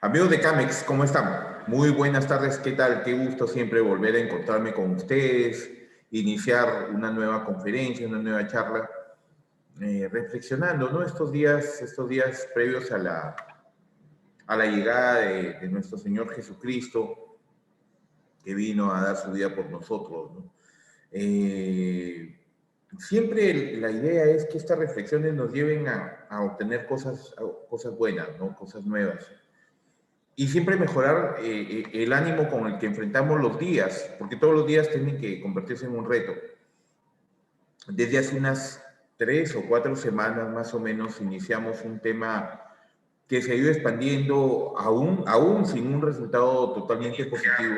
Amigos de Camex, ¿cómo están? Muy buenas tardes, ¿qué tal? Qué gusto siempre volver a encontrarme con ustedes, iniciar una nueva conferencia, una nueva charla, reflexionando, ¿no? Estos días previos a la llegada de nuestro Señor Jesucristo, que vino a dar su vida por nosotros, ¿no? Siempre la idea es que estas reflexiones nos lleven a obtener cosas buenas, ¿no? Cosas nuevas. Y siempre mejorar el ánimo con el que enfrentamos los días, porque todos los días tienen que convertirse en un reto. Desde hace unas 3 o 4 semanas más o menos iniciamos un tema que se ha ido expandiendo aún sin un resultado totalmente positivo,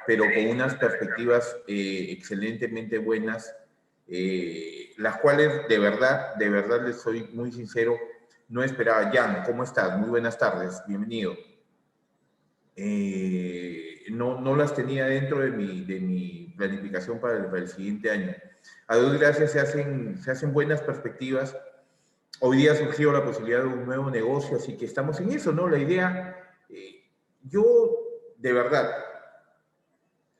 pero con unas perspectivas excelentemente buenas, las cuales de verdad les soy muy sincero, no esperaba. Jan, ¿cómo estás? Muy buenas tardes, bienvenido. No las tenía dentro de mi planificación para el siguiente año. A Dios gracias se hacen buenas perspectivas. Hoy día surgió la posibilidad de un nuevo negocio, así que estamos en eso, ¿no? La idea, yo de verdad,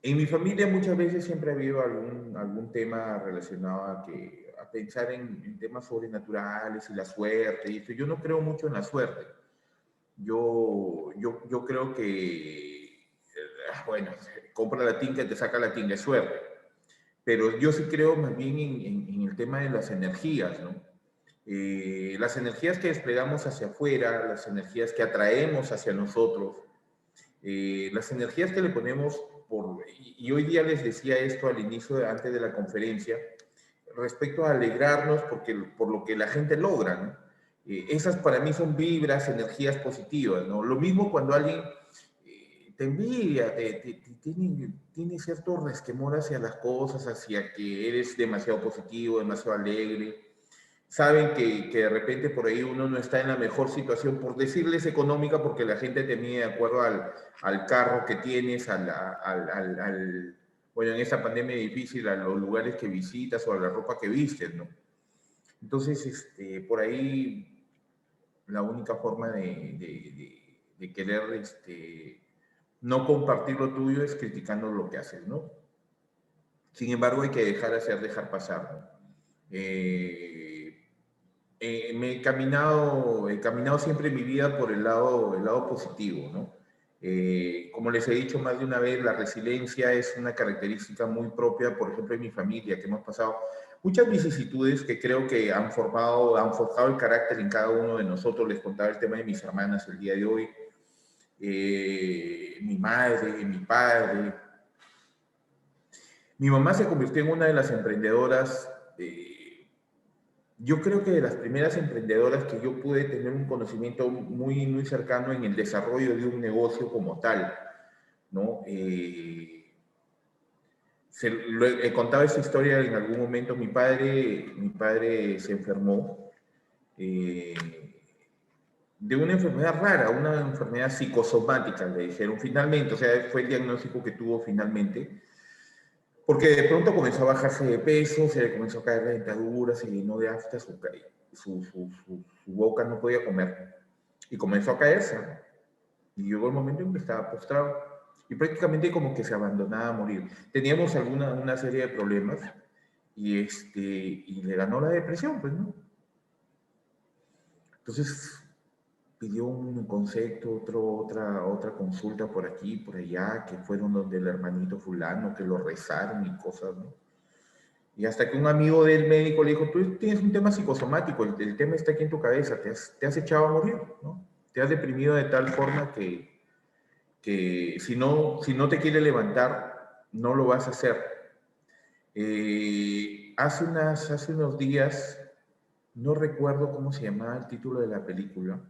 en mi familia muchas veces siempre ha habido algún tema relacionado a pensar en temas sobrenaturales y la suerte y eso. Yo no creo mucho en la suerte. Yo creo que, bueno, compra la tinga y te saca la tinga, es suerte. Pero yo sí creo más bien en el tema de las energías, ¿no? Las energías que desplegamos hacia afuera, las energías que atraemos hacia nosotros, las energías que le ponemos y hoy día les decía esto al inicio, antes de la conferencia, respecto a alegrarnos por lo que la gente logra, ¿no? Esas para mí son vibras, energías positivas, ¿no? Lo mismo cuando alguien te envidia, tiene cierto resquemor hacia las cosas, hacia que eres demasiado positivo, demasiado alegre. Saben que de repente por ahí uno no está en la mejor situación, por decirles económica, porque la gente te mide de acuerdo al carro que tienes, bueno, en esta pandemia difícil, a los lugares que visitas o a la ropa que vistes, ¿no? Entonces, por ahí la única forma de querer no compartir lo tuyo es criticando lo que haces, ¿no? Sin embargo, hay que dejar pasar, ¿no? He caminado siempre en mi vida por el lado positivo, ¿no? Como les he dicho más de una vez, la resiliencia es una característica muy propia, por ejemplo, en mi familia, que hemos pasado muchas vicisitudes que creo que han forjado el carácter en cada uno de nosotros. Les contaba el tema de mis hermanas el día de hoy, mi madre, mi padre. Mi mamá se convirtió en una de las emprendedoras, yo creo que de las primeras emprendedoras que yo pude tener un conocimiento muy, muy cercano en el desarrollo de un negocio como tal, ¿no? He contado esta historia en algún momento. Mi padre se enfermó eh, de una enfermedad rara, una enfermedad psicosomática, le dijeron finalmente, o sea, fue el diagnóstico que tuvo finalmente. Porque de pronto comenzó a bajarse de peso, se le comenzó a caer la dentadura, se llenó de afta, su boca no podía comer. Y comenzó a caerse. Y llegó el momento en que estaba postrado. Y prácticamente como que se abandonaba a morir. Teníamos una serie de problemas y le ganó la depresión, pues, ¿no? Entonces pidió un concepto, otra consulta por aquí, por allá, que fueron donde el hermanito fulano, que lo rezaron y cosas, ¿no? Y hasta que un amigo del médico le dijo, tú tienes un tema psicosomático, el tema está aquí en tu cabeza, te has echado a morir, ¿no? Te has deprimido de tal forma que si no te quiere levantar, no lo vas a hacer. Hace unos días, no recuerdo cómo se llamaba el título de la película,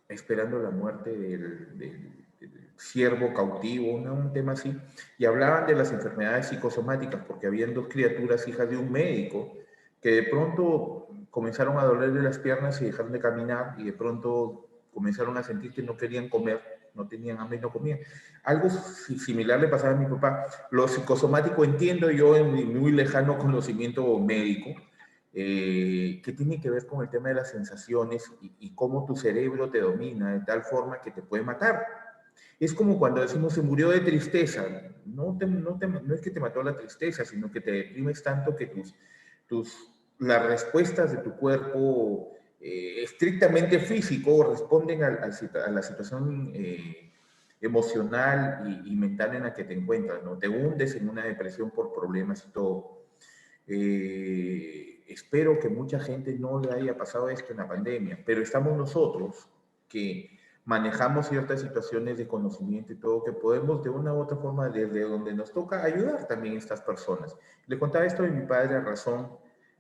esperando la muerte del siervo cautivo, un tema así, y hablaban de las enfermedades psicosomáticas, porque habían dos criaturas hijas de un médico que de pronto comenzaron a dolerle las piernas y dejaron de caminar, y de pronto comenzaron a sentir que no querían comer, no tenían hambre y no comían. Algo similar le pasaba a mi papá. Lo psicosomático entiendo yo en mi muy lejano conocimiento médico, que tiene que ver con el tema de las sensaciones y cómo tu cerebro te domina de tal forma que te puede matar. Es como cuando decimos se murió de tristeza. No es que te mató la tristeza, sino que te deprimes tanto que las respuestas de tu cuerpo estrictamente físico responden a la situación emocional y mental en la que te encuentras, ¿no? Te hundes en una depresión por problemas y todo. Espero que mucha gente no le haya pasado esto en la pandemia, pero estamos nosotros que manejamos ciertas situaciones de conocimiento y todo, que podemos de una u otra forma, desde donde nos toca, ayudar también a estas personas. Le contaba esto de mi padre a razón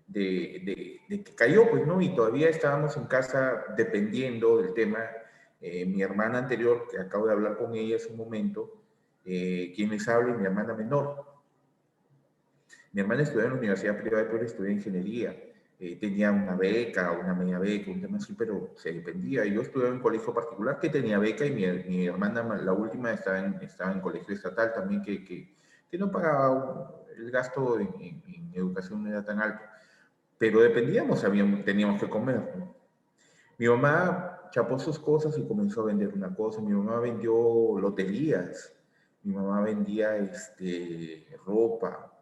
de que cayó, pues, ¿no? Y todavía estábamos en casa dependiendo del tema. Mi hermana anterior, que acabo de hablar con ella hace un momento, quien les habla, mi hermana menor. Mi hermana estudió en la Universidad Privada de Puebla, estudió ingeniería. Tenía una beca, una media beca, un tema así, pero se dependía. Yo estudiaba en un colegio particular que tenía beca y mi hermana, la última, estaba en colegio estatal también, que no pagaba el gasto en educación no era tan alto. Pero dependíamos, teníamos que comer, ¿no? Mi mamá chapó sus cosas y comenzó a vender una cosa. Mi mamá vendió loterías. Mi mamá vendía ropa.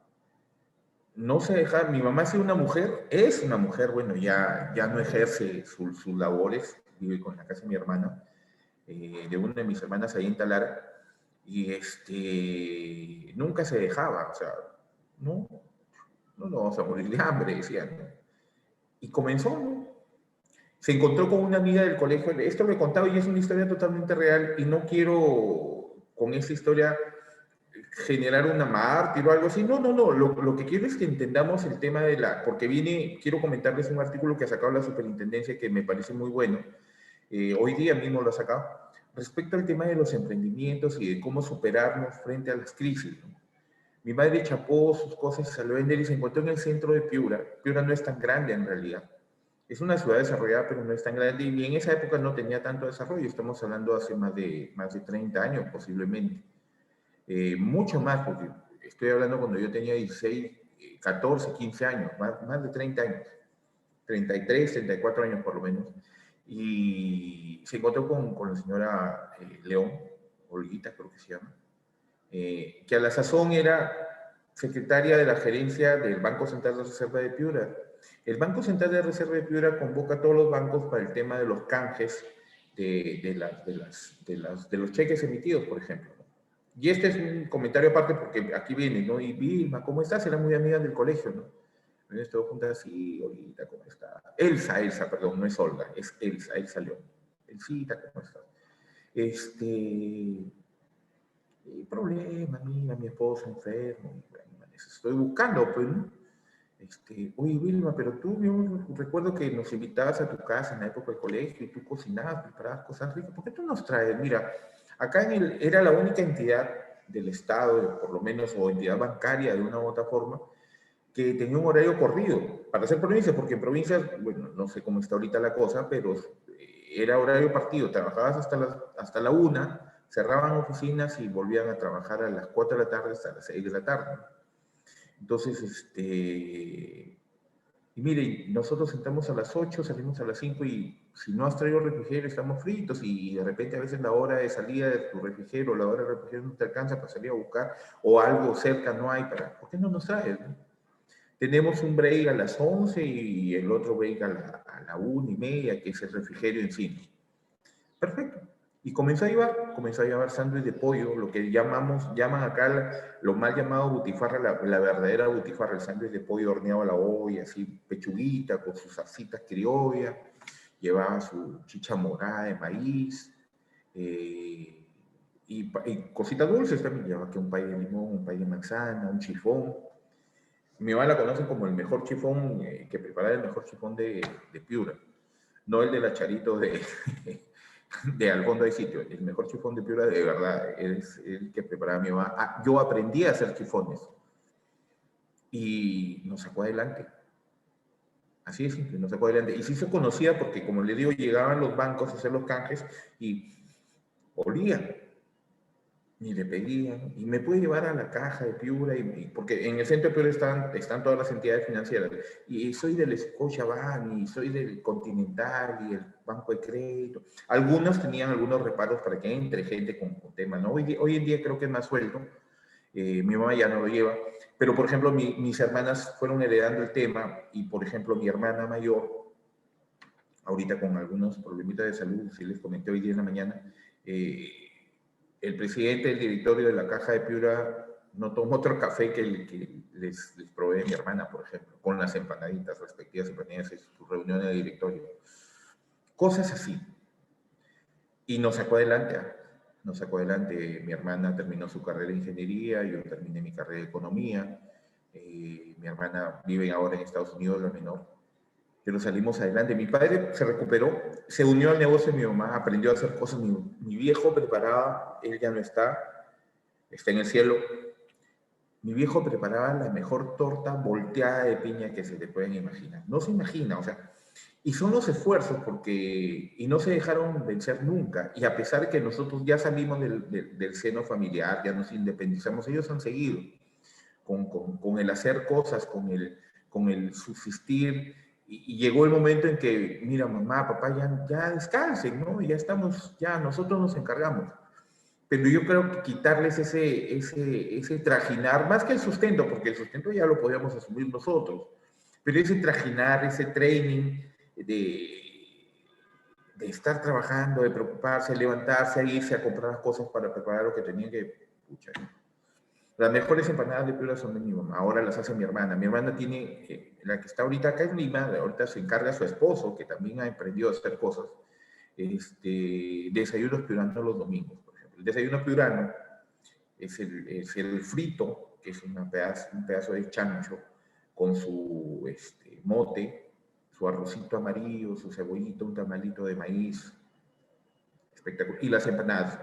No se deja, mi mamá ha sido una mujer, es una mujer, bueno, ya no ejerce sus labores, vive con la casa de mi hermana, de una de mis hermanas ahí en Talara, y nunca se dejaba, o sea, no, no nos vamos a morir de hambre, decían, ¿no? Y comenzó, ¿no? Se encontró con una amiga del colegio, esto lo he contado y es una historia totalmente real, y no quiero con esta historia generar una mártir o algo así. No. Lo que quiero es que entendamos el tema porque quiero comentarles un artículo que ha sacado la superintendencia que me parece muy bueno. Hoy día mismo lo ha sacado. Respecto al tema de los emprendimientos y de cómo superarnos frente a las crisis, ¿no? Mi madre chapó sus cosas, salió a vender y se encontró en el centro de Piura. Piura no es tan grande en realidad. Es una ciudad desarrollada, pero no es tan grande. Y en esa época no tenía tanto desarrollo. Estamos hablando hace más de 30 años posiblemente. Mucho más, porque estoy hablando cuando yo tenía 16, 14, 15 años, más de 30 años, 33, 34 años por lo menos, y se encontró con la señora León, Olguita creo que se llama, que a la sazón era secretaria de la gerencia del Banco Central de Reserva de Piura. El Banco Central de Reserva de Piura convoca a todos los bancos para el tema de los canjes de los cheques emitidos, por ejemplo. Y este es un comentario aparte porque aquí viene, ¿no? Y Vilma, ¿cómo estás? Era muy amiga del colegio, ¿no? Entonces todo juntas, sí, Olguita, ¿cómo está? Elsa, perdón, no es Olga, es Elsa León. Elsita, ¿cómo estás? Problema, mira, mi esposo enfermo, bueno, estoy buscando, pues, ¿no? Oye, Vilma, pero tú, yo recuerdo que nos invitabas a tu casa en la época del colegio y tú cocinabas, preparabas cosas ricas. ¿Por qué tú nos traes? Mira, acá era la única entidad del Estado, por lo menos, o entidad bancaria de una u otra forma, que tenía un horario corrido para hacer provincias, porque en provincias, bueno, no sé cómo está ahorita la cosa, pero era horario partido, trabajabas hasta la 1, cerraban oficinas y volvían a trabajar a las 4 de la tarde hasta las 6 de la tarde. Entonces, y mire, nosotros entramos a las 8, salimos a las 5 y si no has traído refrigerio estamos fritos y de repente a veces la hora de salida de tu refrigerio, la hora de refrigerio no te alcanza para salir a buscar o algo cerca no hay para, ¿por qué no nos traes? ¿No? Tenemos un break a las 11 y el otro break a la 1:30, que es el refrigerio en sí. Perfecto. Y comenzó a llevar sándwich de pollo, lo que llaman acá lo mal llamado butifarra, la verdadera butifarra, el sándwich de pollo horneado a la olla, así pechuguita, con sus salsitas criollas, llevaba su chicha morada de maíz, y cositas dulces también, llevaba que un pay de limón, un pay de manzana, un chifón. Mi mamá la conocen como el mejor chifón, que prepara el mejor chifón de Piura, no el de la Charito de al fondo hay sitio. El mejor chifón de Piura, de verdad, es el que preparaba mi mamá. Yo aprendí a hacer chifones y nos sacó adelante. Así de simple, nos sacó adelante. Y sí se conocía porque, como le digo, llegaban los bancos a hacer los canjes y olían. Y le pedían, y me puede llevar a la caja de Piura, porque en el centro de Piura están todas las entidades financieras, y soy del Scotiabank, y soy del Continental, y el Banco de Crédito. Algunos tenían algunos reparos para que entre gente con temas, ¿no? Hoy en día creo que es más suelto, mi mamá ya no lo lleva, pero por ejemplo mis hermanas fueron heredando el tema, y por ejemplo mi hermana mayor, ahorita con algunos problemitas de salud, si les comenté hoy día en la mañana, el presidente del directorio de la Caja de Piura no tomó otro café que el que les provee mi hermana, por ejemplo, con las empanaditas, respectivas empanadas en su reunión de directorio. Cosas así. Y nos sacó adelante. Nos sacó adelante. Mi hermana terminó su carrera de ingeniería, yo terminé mi carrera de economía. Mi hermana vive ahora en Estados Unidos, la menor. Pero salimos adelante. Mi padre se recuperó, se unió al negocio de mi mamá, aprendió a hacer cosas. Mi viejo preparaba, él ya no está en el cielo. Mi viejo preparaba la mejor torta volteada de piña que se te pueden imaginar. No se imagina, o sea, y son los esfuerzos porque, y no se dejaron vencer nunca. Y a pesar de que nosotros ya salimos del seno familiar, ya nos independizamos, ellos han seguido con el hacer cosas, con el subsistir. Y llegó el momento en que, mira, mamá, papá, ya descansen, ¿no? Ya estamos, ya nosotros nos encargamos. Pero yo creo que quitarles ese trajinar, más que el sustento, porque el sustento ya lo podíamos asumir nosotros, pero ese trajinar, ese training de estar trabajando, de preocuparse, levantarse, irse a comprar las cosas para preparar lo que tenían que... Pucha, las mejores empanadas de Piura son de mi mamá, ahora las hace mi hermana. Mi hermana tiene, la que está ahorita acá en Lima, ahorita se encarga su esposo, que también ha emprendido a hacer cosas, desayunos piuranos los domingos, por ejemplo. El desayuno piurano es el frito, que es un pedazo de chancho, con su mote, su arrocito amarillo, su cebollito, un tamalito de maíz, espectacular. Y las empanadas.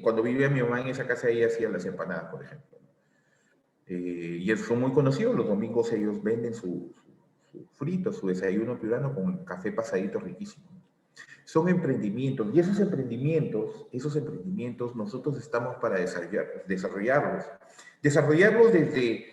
Cuando vivía mi mamá en esa casa, ella hacía las empanadas, por ejemplo. Y son muy conocidos. Los domingos ellos venden su frito, su desayuno piurano con café pasadito riquísimo. Son emprendimientos, y esos emprendimientos nosotros estamos para desarrollarlos. Desarrollarlos desde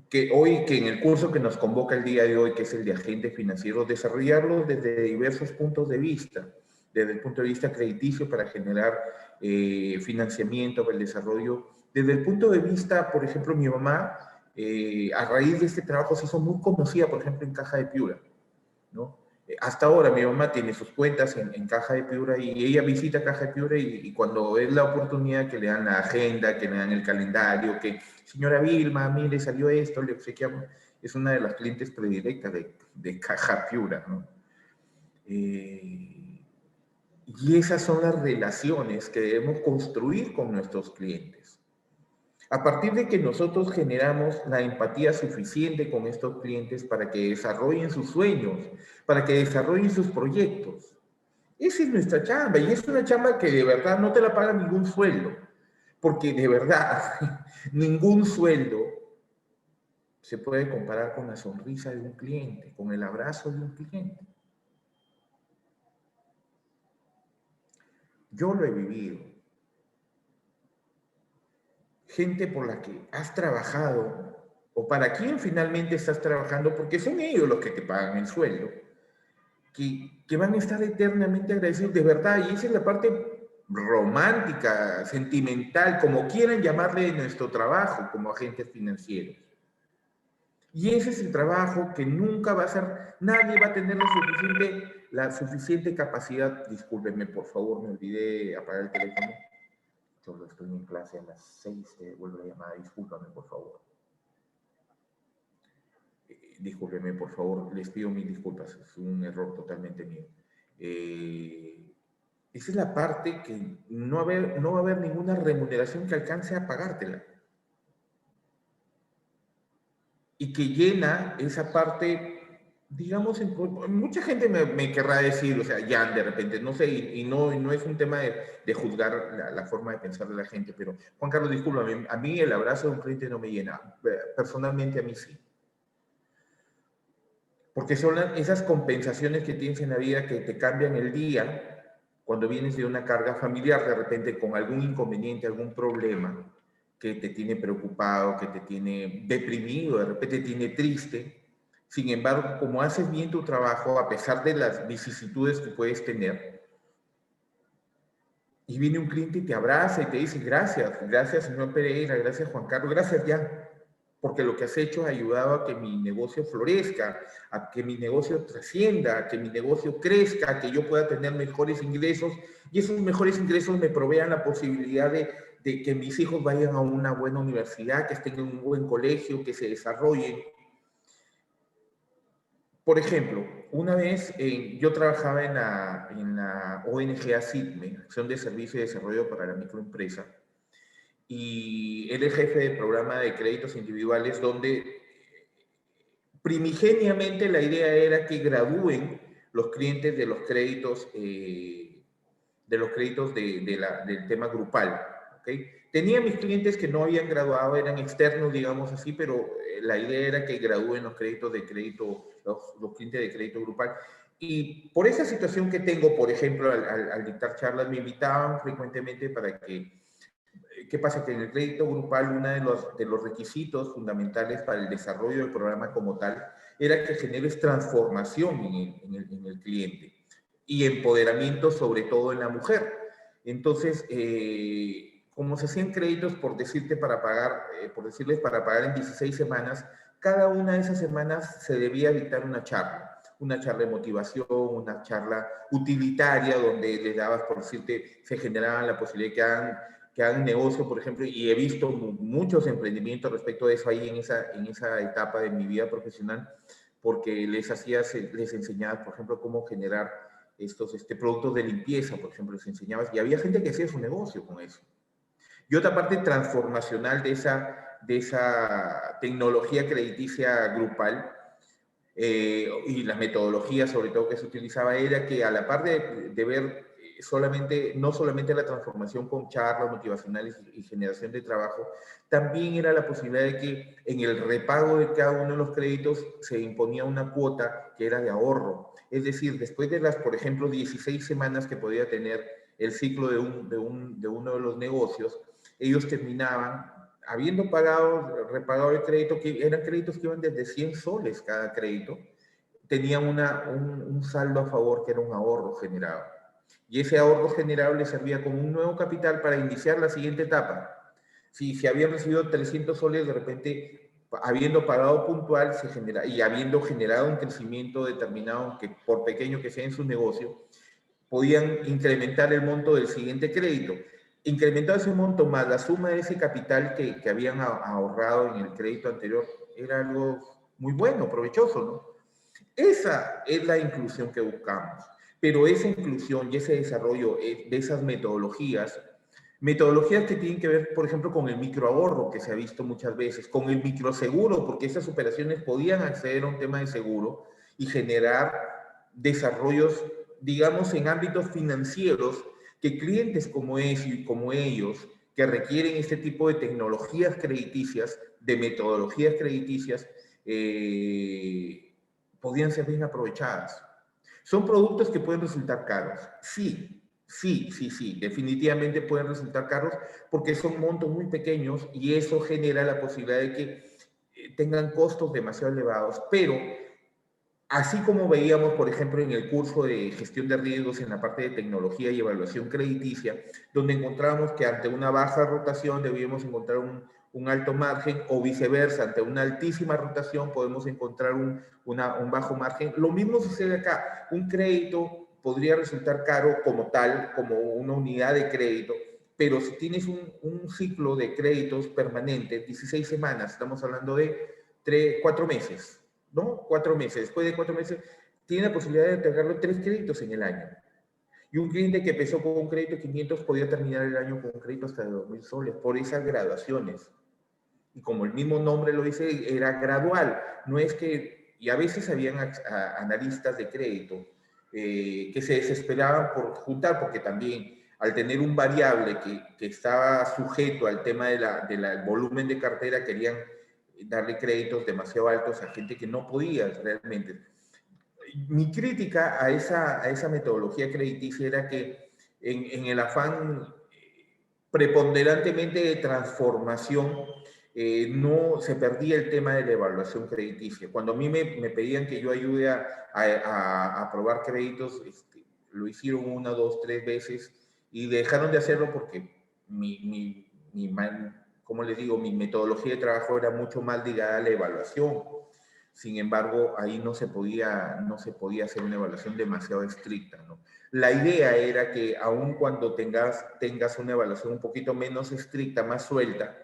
que en el curso que nos convoca el día de hoy, que es el de agentes financieros, desarrollarlos desde diversos puntos de vista, desde el punto de vista crediticio para generar financiamiento para el desarrollo, desde el punto de vista, por ejemplo, mi mamá, a raíz de este trabajo se hizo muy conocida, por ejemplo, en Caja de Piura, ¿no? Hasta ahora mi mamá tiene sus cuentas en Caja de Piura y ella visita Caja de Piura y cuando es la oportunidad que le dan la agenda, que le dan el calendario, que señora Vilma, mire, salió esto, le obsequiamos, es una de las clientes predilectas de Caja Piura, ¿no? Y esas son las relaciones que debemos construir con nuestros clientes. A partir de que nosotros generamos la empatía suficiente con estos clientes para que desarrollen sus sueños, para que desarrollen sus proyectos. Esa es nuestra chamba y es una chamba que de verdad no te la paga ningún sueldo, porque de verdad ningún sueldo se puede comparar con la sonrisa de un cliente, con el abrazo de un cliente. Yo lo he vivido. Gente por la que has trabajado o para quién finalmente estás trabajando, porque son ellos los que te pagan el sueldo, que van a estar eternamente agradecidos de verdad, y esa es la parte romántica, sentimental, como quieran llamarle de nuestro trabajo como agentes financieros. Y ese es el trabajo que nunca va a ser, nadie va a tener la suficiente capacidad. Discúlpenme, por favor, me olvidé de apagar el teléfono. Yo estoy en clase a las 6, vuelvo la llamada, discúlpame, por favor. Discúlpeme, por favor, les pido mil disculpas, es un error totalmente mío. Esa es la parte que no va a haber ninguna remuneración que alcance a pagártela. Y que llena esa parte, digamos, mucha gente me querrá decir, o sea, ya de repente, no sé, y no es un tema de juzgar la forma de pensar de la gente, pero Juan Carlos, disculpa, a mí el abrazo de un cliente no me llena, personalmente a mí sí. Porque son esas compensaciones que tienes en la vida que te cambian el día, cuando vienes de una carga familiar, de repente con algún inconveniente, algún problema que te tiene preocupado, que te tiene deprimido, de repente te tiene triste. Sin embargo, como haces bien tu trabajo, a pesar de las vicisitudes que puedes tener, y viene un cliente y te abraza y te dice, gracias, gracias señor Pereira, gracias Juan Carlos, gracias ya, porque lo que has hecho ha ayudado a que mi negocio florezca, a que mi negocio trascienda, a que mi negocio crezca, a que yo pueda tener mejores ingresos, y esos mejores ingresos me provean la posibilidad de que mis hijos vayan a una buena universidad, que estén en un buen colegio, que se desarrollen. Por ejemplo, una vez yo trabajaba en la ONG ASIDME, Acción de Servicio y Desarrollo para la Microempresa, y era el jefe de programa de créditos individuales, donde primigeniamente la idea era que gradúen los clientes de los créditos del tema grupal. ¿Okay? Tenía mis clientes que no habían graduado, eran externos, digamos así, pero la idea era que gradúen los créditos de crédito, los clientes de crédito grupal. Y por esa situación que tengo, por ejemplo, al dictar charlas, me invitaban frecuentemente para que ¿qué pasa? Que en el crédito grupal uno de los requisitos fundamentales para el desarrollo del programa como tal era que generes transformación en el cliente y empoderamiento sobre todo en la mujer. Entonces, como se hacían créditos, por decirte, para pagar, por decirles, para pagar en 16 semanas, cada una de esas semanas se debía dictar una charla de motivación, una charla utilitaria, donde les dabas, por decirte, se generaba la posibilidad de que hagan negocio, por ejemplo, y he visto muchos emprendimientos respecto de eso ahí en esa etapa de mi vida profesional, porque les enseñaba, por ejemplo, cómo generar estos productos de limpieza, por ejemplo, les enseñabas, y había gente que hacía su negocio con eso. Y otra parte transformacional de esa tecnología crediticia grupal, y la metodología sobre todo que se utilizaba era que a la par de ver no solamente la transformación con charlas motivacionales y generación de trabajo, también era la posibilidad de que en el repago de cada uno de los créditos se imponía una cuota que era de ahorro. Es decir, después de las, por ejemplo, 16 semanas que podía tener el ciclo de uno de los negocios, ellos terminaban habiendo repagado el crédito, que eran créditos que iban desde 100 soles cada crédito, tenían un saldo a favor que era un ahorro generado. Y ese ahorro generado les servía como un nuevo capital para iniciar la siguiente etapa. Si habían recibido 300 soles, de repente, habiendo pagado puntual y habiendo generado un crecimiento determinado, que por pequeño que sea en su negocio, podían incrementar el monto del siguiente crédito. Incrementado ese monto más la suma de ese capital que habían ahorrado en el crédito anterior, era algo muy bueno, provechoso, ¿no? Esa es la inclusión que buscamos. Pero esa inclusión y ese desarrollo de esas metodologías que tienen que ver, por ejemplo, con el microahorro que se ha visto muchas veces, con el microseguro, porque esas operaciones podían acceder a un tema de seguro y generar desarrollos, digamos, en ámbitos financieros que clientes como ellos, que requieren este tipo de tecnologías crediticias, de metodologías crediticias, podían ser bien aprovechadas. ¿Son productos que pueden resultar caros? Sí, sí, definitivamente pueden resultar caros porque son montos muy pequeños y eso genera la posibilidad de que tengan costos demasiado elevados, pero así como veíamos, por ejemplo, en el curso de gestión de riesgos en la parte de tecnología y evaluación crediticia, donde encontrábamos que ante una baja rotación debíamos encontrar un alto margen o viceversa, ante una altísima rotación podemos encontrar un bajo margen. Lo mismo sucede acá. Un crédito podría resultar caro como tal, como una unidad de crédito, pero si tienes un ciclo de créditos permanente, 16 semanas, estamos hablando de 4 meses, ¿no? 4 meses. Después de 4 meses, tiene la posibilidad de entregarle 3 créditos en el año. Y un cliente que empezó con un crédito de 500 podía terminar el año con un crédito hasta de 2.000 soles por esas graduaciones. Y como el mismo nombre lo dice, era gradual. No es que, y a veces habían analistas de crédito que se desesperaban por juntar, porque también al tener un variable que estaba sujeto al tema del volumen de cartera, querían darle créditos demasiado altos a gente que no podía realmente. Mi crítica a esa metodología crediticia era que en el afán preponderantemente de transformación, no se perdía el tema de la evaluación crediticia. Cuando a mí me pedían que yo ayude a aprobar créditos, lo hicieron una, dos, tres veces y dejaron de hacerlo porque como les digo, mi metodología de trabajo era mucho más ligada a la evaluación. Sin embargo, ahí no se podía hacer una evaluación demasiado estricta, ¿no? La idea era que aun cuando tengas una evaluación un poquito menos estricta, más suelta,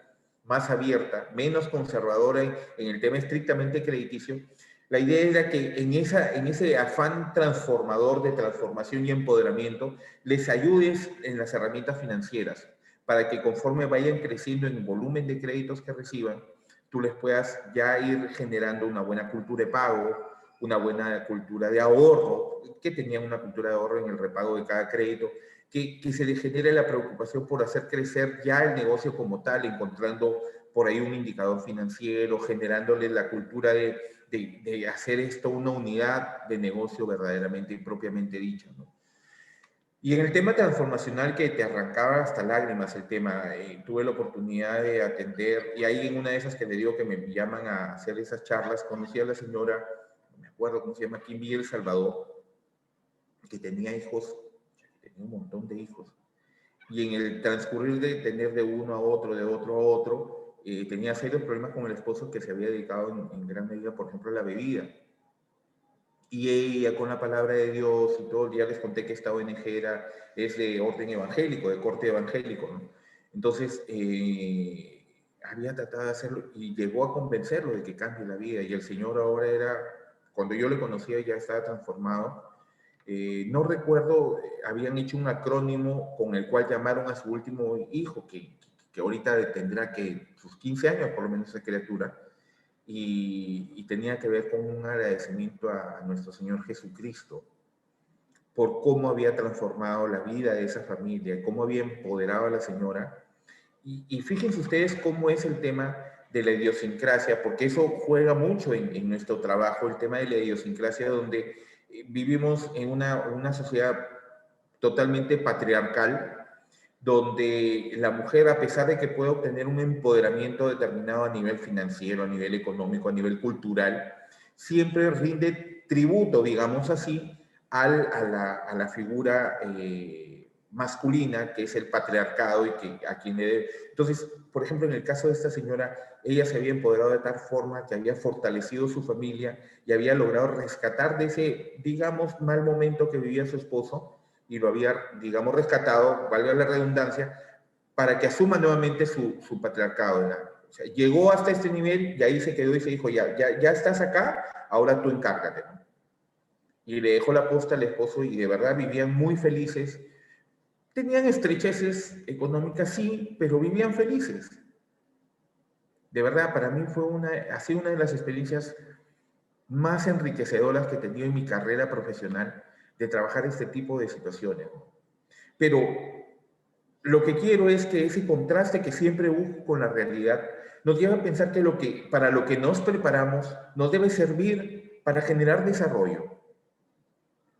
más abierta, menos conservadora en el tema estrictamente crediticio, la idea era que en ese afán transformador de transformación y empoderamiento, les ayudes en las herramientas financieras para que conforme vayan creciendo en el volumen de créditos que reciban, tú les puedas ya ir generando una buena cultura de pago, una buena cultura de ahorro, que tenían una cultura de ahorro en el repago de cada crédito, que se les genere la preocupación por hacer crecer ya el negocio como tal, encontrando por ahí un indicador financiero, generándoles la cultura de hacer esto una unidad de negocio verdaderamente y propiamente dicha, ¿no? Y en el tema transformacional que te arrancaba hasta lágrimas el tema, tuve la oportunidad de atender, y ahí en una de esas que le digo que me llaman a hacer esas charlas, conocí a la señora, no me acuerdo cómo se llama, Kimby El Salvador, que tenía hijos, tenía un montón de hijos, y en el transcurrir de tener de uno a otro, de otro a otro, tenía serios problemas con el esposo que se había dedicado en gran medida, por ejemplo, a la bebida. Y ella con la palabra de Dios y todo, ya les conté que esta ONG es de orden evangélico, de corte evangélico, ¿no? Entonces, había tratado de hacerlo y llegó a convencerlo de que cambie la vida. Y el Señor ahora cuando yo le conocía, ya estaba transformado. No recuerdo, habían hecho un acrónimo con el cual llamaron a su último hijo, que ahorita tendrá que sus 15 años, por lo menos esa criatura, y tenía que ver con un agradecimiento a nuestro Señor Jesucristo por cómo había transformado la vida de esa familia, cómo había empoderado a la señora. Y fíjense ustedes cómo es el tema de la idiosincrasia, porque eso juega mucho en nuestro trabajo, el tema de la idiosincrasia, donde vivimos en una sociedad totalmente patriarcal, donde la mujer, a pesar de que puede obtener un empoderamiento determinado a nivel financiero, a nivel económico, a nivel cultural, siempre rinde tributo, digamos así, a la figura masculina, que es el patriarcado y a quien le debe. Entonces, por ejemplo, en el caso de esta señora, ella se había empoderado de tal forma que había fortalecido su familia y había logrado rescatar de ese, digamos, mal momento que vivía su esposo, y lo había, digamos, rescatado, valga la redundancia, para que asuma nuevamente su patriarcado. O sea, llegó hasta este nivel y ahí se quedó y se dijo, ya estás acá, ahora tú encárgate, ¿no? Y le dejó la posta al esposo y de verdad vivían muy felices. Tenían estrecheces económicas, sí, pero vivían felices. De verdad, para mí ha sido una de las experiencias más enriquecedoras que he tenido en mi carrera profesional de trabajar este tipo de situaciones, ¿no? Pero lo que quiero es que ese contraste que siempre busco con la realidad nos lleva a pensar que para lo que nos preparamos nos debe servir para generar desarrollo.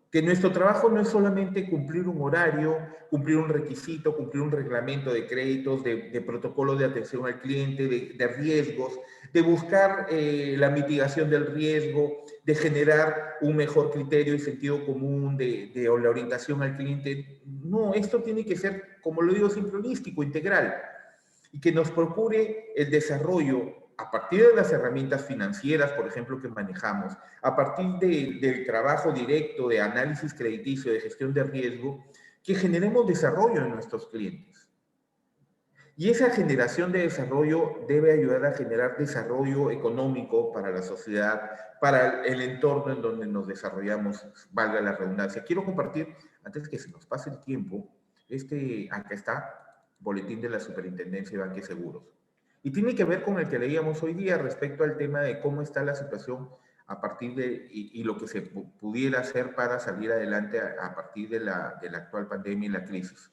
Que nuestro trabajo no es solamente cumplir un horario, cumplir un requisito, cumplir un reglamento de créditos, de protocolos de atención al cliente, de riesgos, de buscar la mitigación del riesgo, de generar un mejor criterio y sentido común de la orientación al cliente. No, esto tiene que ser, como lo digo, siempre holístico, integral, y que nos procure el desarrollo a partir de las herramientas financieras, por ejemplo, que manejamos, a partir del trabajo directo de análisis crediticio, de gestión de riesgo, que generemos desarrollo en nuestros clientes. Y esa generación de desarrollo debe ayudar a generar desarrollo económico para la sociedad, para el entorno en donde nos desarrollamos, valga la redundancia. Quiero compartir, antes que se nos pase el tiempo, acá está, boletín de la Superintendencia de Banca y Seguros. Y tiene que ver con el que leíamos hoy día respecto al tema de cómo está la situación a partir y lo que se pudiera hacer para salir adelante a partir de la actual pandemia y la crisis.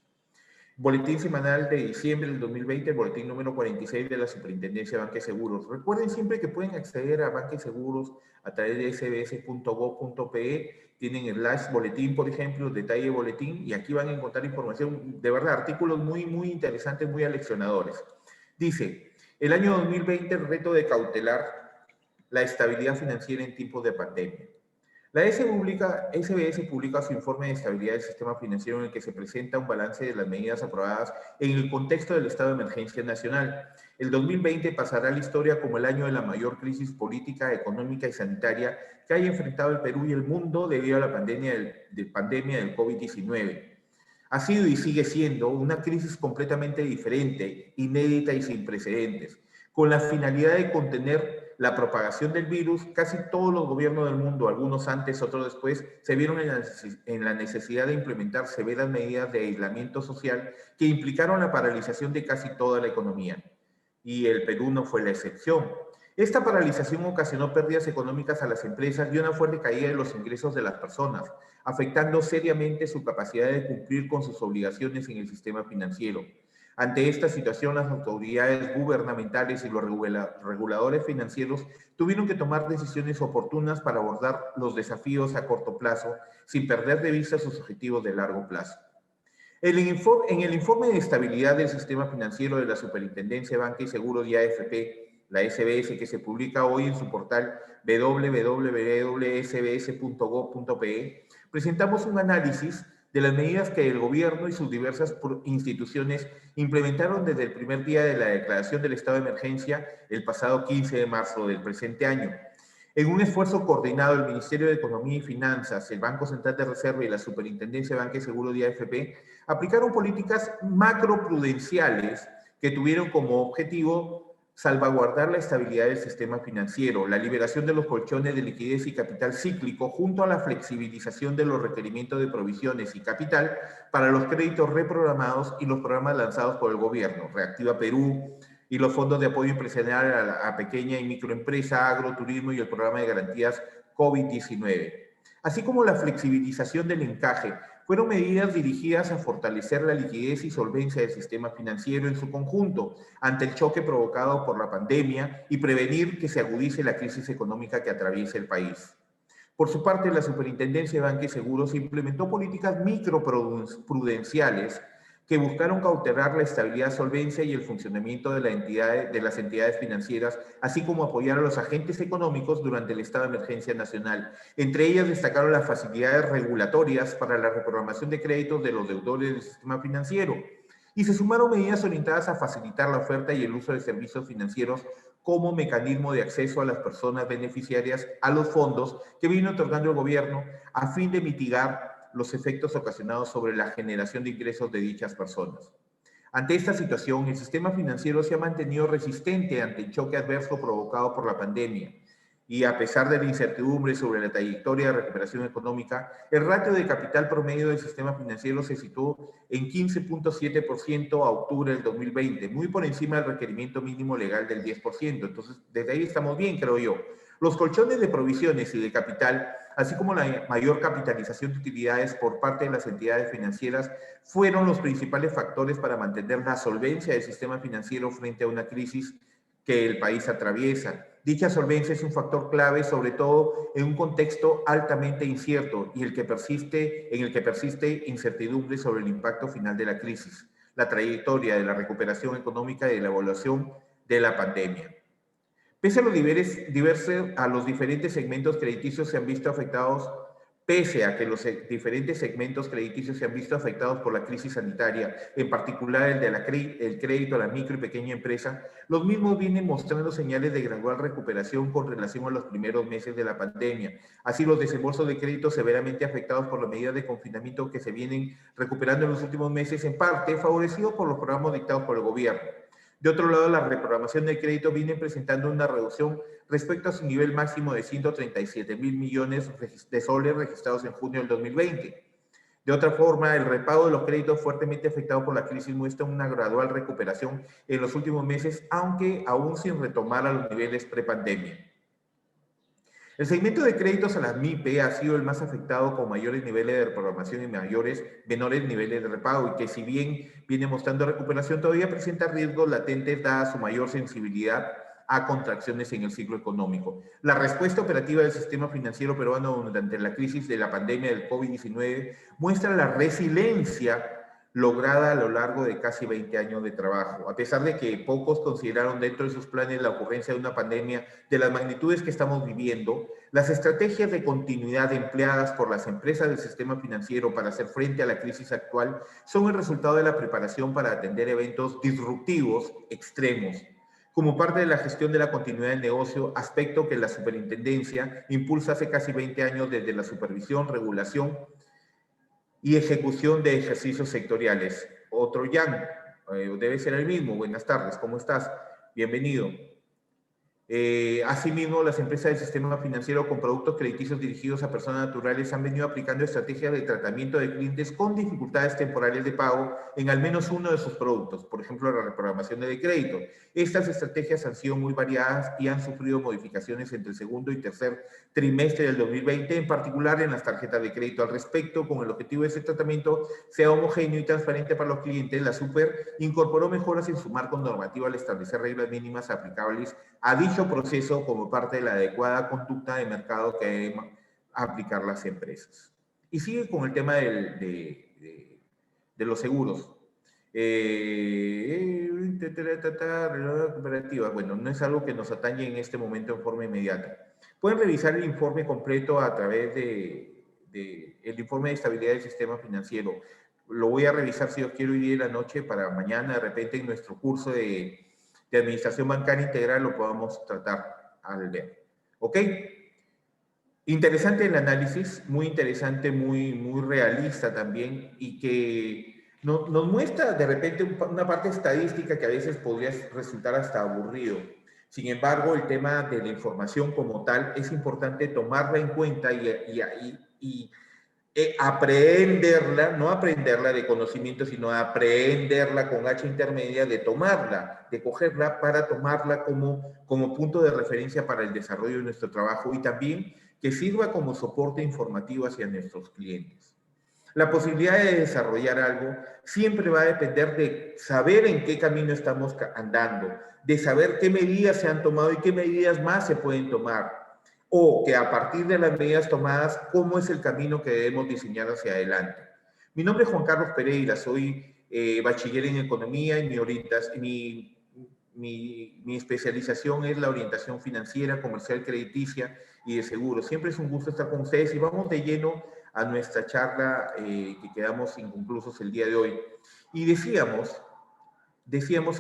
Boletín semanal de diciembre del 2020, el boletín número 46 de la Superintendencia de Banca y Seguros. Recuerden siempre que pueden acceder a Banca y Seguros a través de sbs.gov.pe. Tienen el slash boletín, por ejemplo, detalle boletín, y aquí van a encontrar información, de verdad, artículos muy interesantes, muy aleccionadores. Dice, el año 2020, el reto de cautelar la estabilidad financiera en tiempos de pandemia. La SBS publica su informe de estabilidad del sistema financiero en el que se presenta un balance de las medidas aprobadas en el contexto del estado de emergencia nacional. El 2020 pasará a la historia como el año de la mayor crisis política, económica y sanitaria que haya enfrentado el Perú y el mundo debido a la pandemia del COVID-19. Ha sido y sigue siendo una crisis completamente diferente, inédita y sin precedentes. Con la finalidad de contener la propagación del virus, casi todos los gobiernos del mundo, algunos antes, otros después, se vieron en la necesidad de implementar severas medidas de aislamiento social que implicaron la paralización de casi toda la economía. Y el Perú no fue la excepción. Esta paralización ocasionó pérdidas económicas a las empresas y una fuerte caída de los ingresos de las personas, afectando seriamente su capacidad de cumplir con sus obligaciones en el sistema financiero. Ante esta situación, las autoridades gubernamentales y los reguladores financieros tuvieron que tomar decisiones oportunas para abordar los desafíos a corto plazo, sin perder de vista sus objetivos de largo plazo. En el informe de estabilidad del sistema financiero de la Superintendencia de Banca y Seguros y AFP, la SBS, que se publica hoy en su portal www.sbs.gov.pe, presentamos un análisis de las medidas que el gobierno y sus diversas instituciones implementaron desde el primer día de la declaración del estado de emergencia el pasado 15 de marzo del presente año. En un esfuerzo coordinado, el Ministerio de Economía y Finanzas, el Banco Central de Reserva y la Superintendencia de Banca y Seguros de AFP aplicaron políticas macroprudenciales que tuvieron como objetivo salvaguardar la estabilidad del sistema financiero, la liberación de los colchones de liquidez y capital cíclico, junto a la flexibilización de los requerimientos de provisiones y capital para los créditos reprogramados y los programas lanzados por el gobierno, Reactiva Perú, y los fondos de apoyo empresarial a pequeña y microempresa, agroturismo y el programa de garantías COVID-19. Así como la flexibilización del encaje, fueron medidas dirigidas a fortalecer la liquidez y solvencia del sistema financiero en su conjunto ante el choque provocado por la pandemia y prevenir que se agudice la crisis económica que atraviesa el país. Por su parte, la Superintendencia de Banca y Seguros implementó políticas microprudenciales que buscaron cautelar la estabilidad, solvencia y el funcionamiento de las entidades financieras, así como apoyar a los agentes económicos durante el estado de emergencia nacional. Entre ellas destacaron las facilidades regulatorias para la reprogramación de créditos de los deudores del sistema financiero, y se sumaron medidas orientadas a facilitar la oferta y el uso de servicios financieros como mecanismo de acceso a las personas beneficiarias a los fondos que vino otorgando el gobierno a fin de mitigar los efectos ocasionados sobre la generación de ingresos de dichas personas. Ante esta situación, el sistema financiero se ha mantenido resistente ante el choque adverso provocado por la pandemia, y a pesar de la incertidumbre sobre la trayectoria de recuperación económica, el ratio de capital promedio del sistema financiero se situó en 15.7% a octubre del 2020, muy por encima del requerimiento mínimo legal del 10%. Entonces, desde ahí estamos bien, creo yo. Los colchones de provisiones y de capital, así como la mayor capitalización de utilidades por parte de las entidades financieras, fueron los principales factores para mantener la solvencia del sistema financiero frente a una crisis que el país atraviesa. Dicha solvencia es un factor clave, sobre todo en un contexto altamente incierto y en el que persiste incertidumbre sobre el impacto final de la crisis, la trayectoria de la recuperación económica y de la evaluación de la pandemia. Pese a los diferentes segmentos crediticios se han visto afectados por la crisis sanitaria, en particular el crédito a la micro y pequeña empresa, los mismos vienen mostrando señales de gradual recuperación con relación a los primeros meses de la pandemia. Así, los desembolsos de crédito severamente afectados por las medidas de confinamiento que se vienen recuperando en los últimos meses, en parte favorecidos por los programas dictados por el gobierno. De otro lado, la reprogramación de crédito viene presentando una reducción respecto a su nivel máximo de 137.000 millones de soles registrados en junio del 2020. De otra forma, el repago de los créditos fuertemente afectado por la crisis muestra una gradual recuperación en los últimos meses, aunque aún sin retomar a los niveles prepandemia. El segmento de créditos a las MIPE ha sido el más afectado con mayores niveles de reprogramación y menores niveles de repago, y que si bien viene mostrando recuperación, todavía presenta riesgos latentes dada su mayor sensibilidad a contracciones en el ciclo económico. La respuesta operativa del sistema financiero peruano durante la crisis de la pandemia del COVID-19 muestra la resiliencia lograda a lo largo de casi 20 años de trabajo. A pesar de que pocos consideraron dentro de sus planes la ocurrencia de una pandemia de las magnitudes que estamos viviendo, las estrategias de continuidad empleadas por las empresas del sistema financiero para hacer frente a la crisis actual son el resultado de la preparación para atender eventos disruptivos extremos, como parte de la gestión de la continuidad del negocio, aspecto que la superintendencia impulsa hace casi 20 años desde la supervisión, regulación y ejecución de ejercicios sectoriales. Otro Jan, debe ser el mismo. Buenas tardes, ¿cómo estás? Bienvenido. Asimismo, las empresas del sistema financiero con productos crediticios dirigidos a personas naturales han venido aplicando estrategias de tratamiento de clientes con dificultades temporales de pago en al menos uno de sus productos, por ejemplo, la reprogramación de crédito. Estas estrategias han sido muy variadas y han sufrido modificaciones entre el segundo y tercer trimestre del 2020, en particular en las tarjetas de crédito. Al respecto, con el objetivo de ese tratamiento sea homogéneo y transparente para los clientes, la Super incorporó mejoras en su marco normativo al establecer reglas mínimas aplicables a dicho proceso como parte de la adecuada conducta de mercado que deben aplicar las empresas. Y sigue con el tema de los seguros. Cooperativa. Bueno, no es algo que nos atañe en este momento en forma inmediata. Pueden revisar el informe completo a través el informe de estabilidad del sistema financiero. Lo voy a revisar, si yo quiero, hoy día en la noche, para mañana, de repente, en nuestro curso de administración bancaria integral lo podamos tratar al ver. ¿Ok? Interesante el análisis, muy interesante, muy realista también, y que nos muestra de repente una parte estadística que a veces podría resultar hasta aburrido. Sin embargo, el tema de la información como tal es importante tomarla en cuenta y aprenderla, no aprenderla de conocimiento, sino aprenderla con H intermedia, de tomarla, de cogerla para tomarla como punto de referencia para el desarrollo de nuestro trabajo, y también que sirva como soporte informativo hacia nuestros clientes. La posibilidad de desarrollar algo siempre va a depender de saber en qué camino estamos andando, de saber qué medidas se han tomado y qué medidas más se pueden tomar, o que a partir de las medidas tomadas, cómo es el camino que debemos diseñar hacia adelante. Mi nombre es Juan Carlos Pereira, soy bachiller en economía y mi especialización es la orientación financiera, comercial, crediticia y de seguros. Siempre es un gusto estar con ustedes y vamos de lleno a nuestra charla que quedamos inconclusos el día de hoy. Y decíamos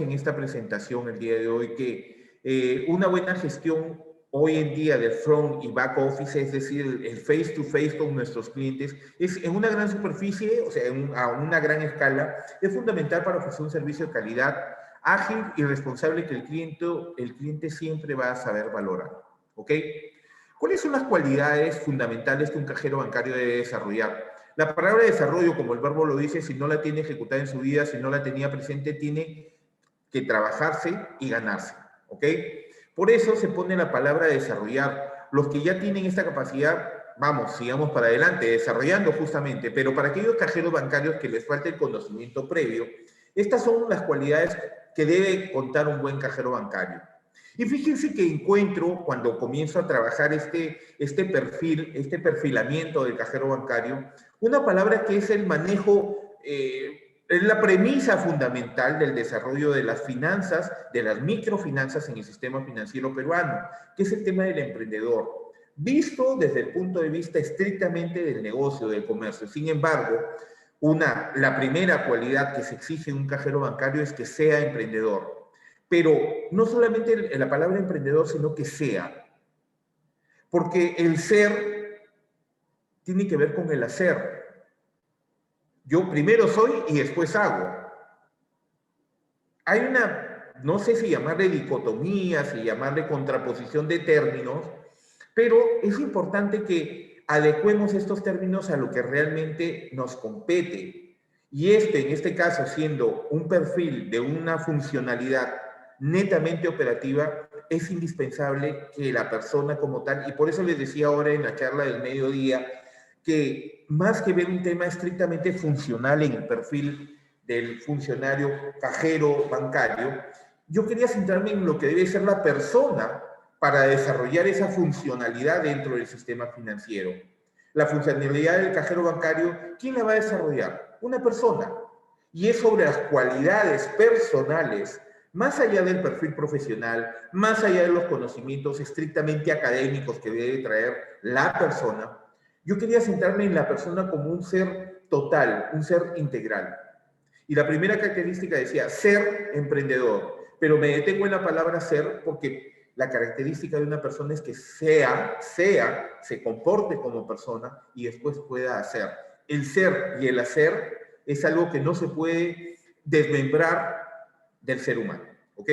en esta presentación el día de hoy que una buena gestión hoy en día del front y back office, es decir, el face to face con nuestros clientes, es en una gran superficie, o sea, a una gran escala, es fundamental para ofrecer un servicio de calidad, ágil y responsable que el cliente siempre va a saber valorar. ¿Ok? ¿Cuáles son las cualidades fundamentales que un cajero bancario debe desarrollar? La palabra desarrollo, como el verbo lo dice, si no la tiene ejecutada en su vida, si no la tenía presente, tiene que trabajarse y ganarse. ¿Ok? Por eso se pone la palabra desarrollar. Los que ya tienen esta capacidad, vamos, sigamos para adelante, desarrollando justamente. Pero para aquellos cajeros bancarios que les falta el conocimiento previo, estas son las cualidades que debe contar un buen cajero bancario. Y fíjense que encuentro, cuando comienzo a trabajar este perfilamiento del cajero bancario, una palabra que es el manejo, es la premisa fundamental del desarrollo de las finanzas, de las microfinanzas en el sistema financiero peruano, que es el tema del emprendedor, visto desde el punto de vista estrictamente del negocio, del comercio. Sin embargo, la primera cualidad que se exige en un cajero bancario es que sea emprendedor. Pero no solamente la palabra emprendedor, sino que sea. Porque el ser tiene que ver con el hacer. Yo primero soy y después hago. Hay no sé si llamarle dicotomía, si llamarle contraposición de términos, pero es importante que adecuemos estos términos a lo que realmente nos compete. Y en este caso, siendo un perfil de una funcionalidad netamente operativa, es indispensable que la persona como tal, y por eso les decía ahora en la charla del mediodía, que más que ver un tema estrictamente funcional en el perfil del funcionario cajero bancario, yo quería centrarme en lo que debe ser la persona para desarrollar esa funcionalidad dentro del sistema financiero. La funcionalidad del cajero bancario, ¿quién la va a desarrollar? Una persona. Y es sobre las cualidades personales, más allá del perfil profesional, más allá de los conocimientos estrictamente académicos que debe traer la persona. Yo quería centrarme en la persona como un ser total, un ser integral. Y la primera característica decía ser emprendedor, pero me detengo en la palabra ser porque la característica de una persona es que se comporte como persona y después pueda hacer. El ser y el hacer es algo que no se puede desmembrar del ser humano, ¿ok?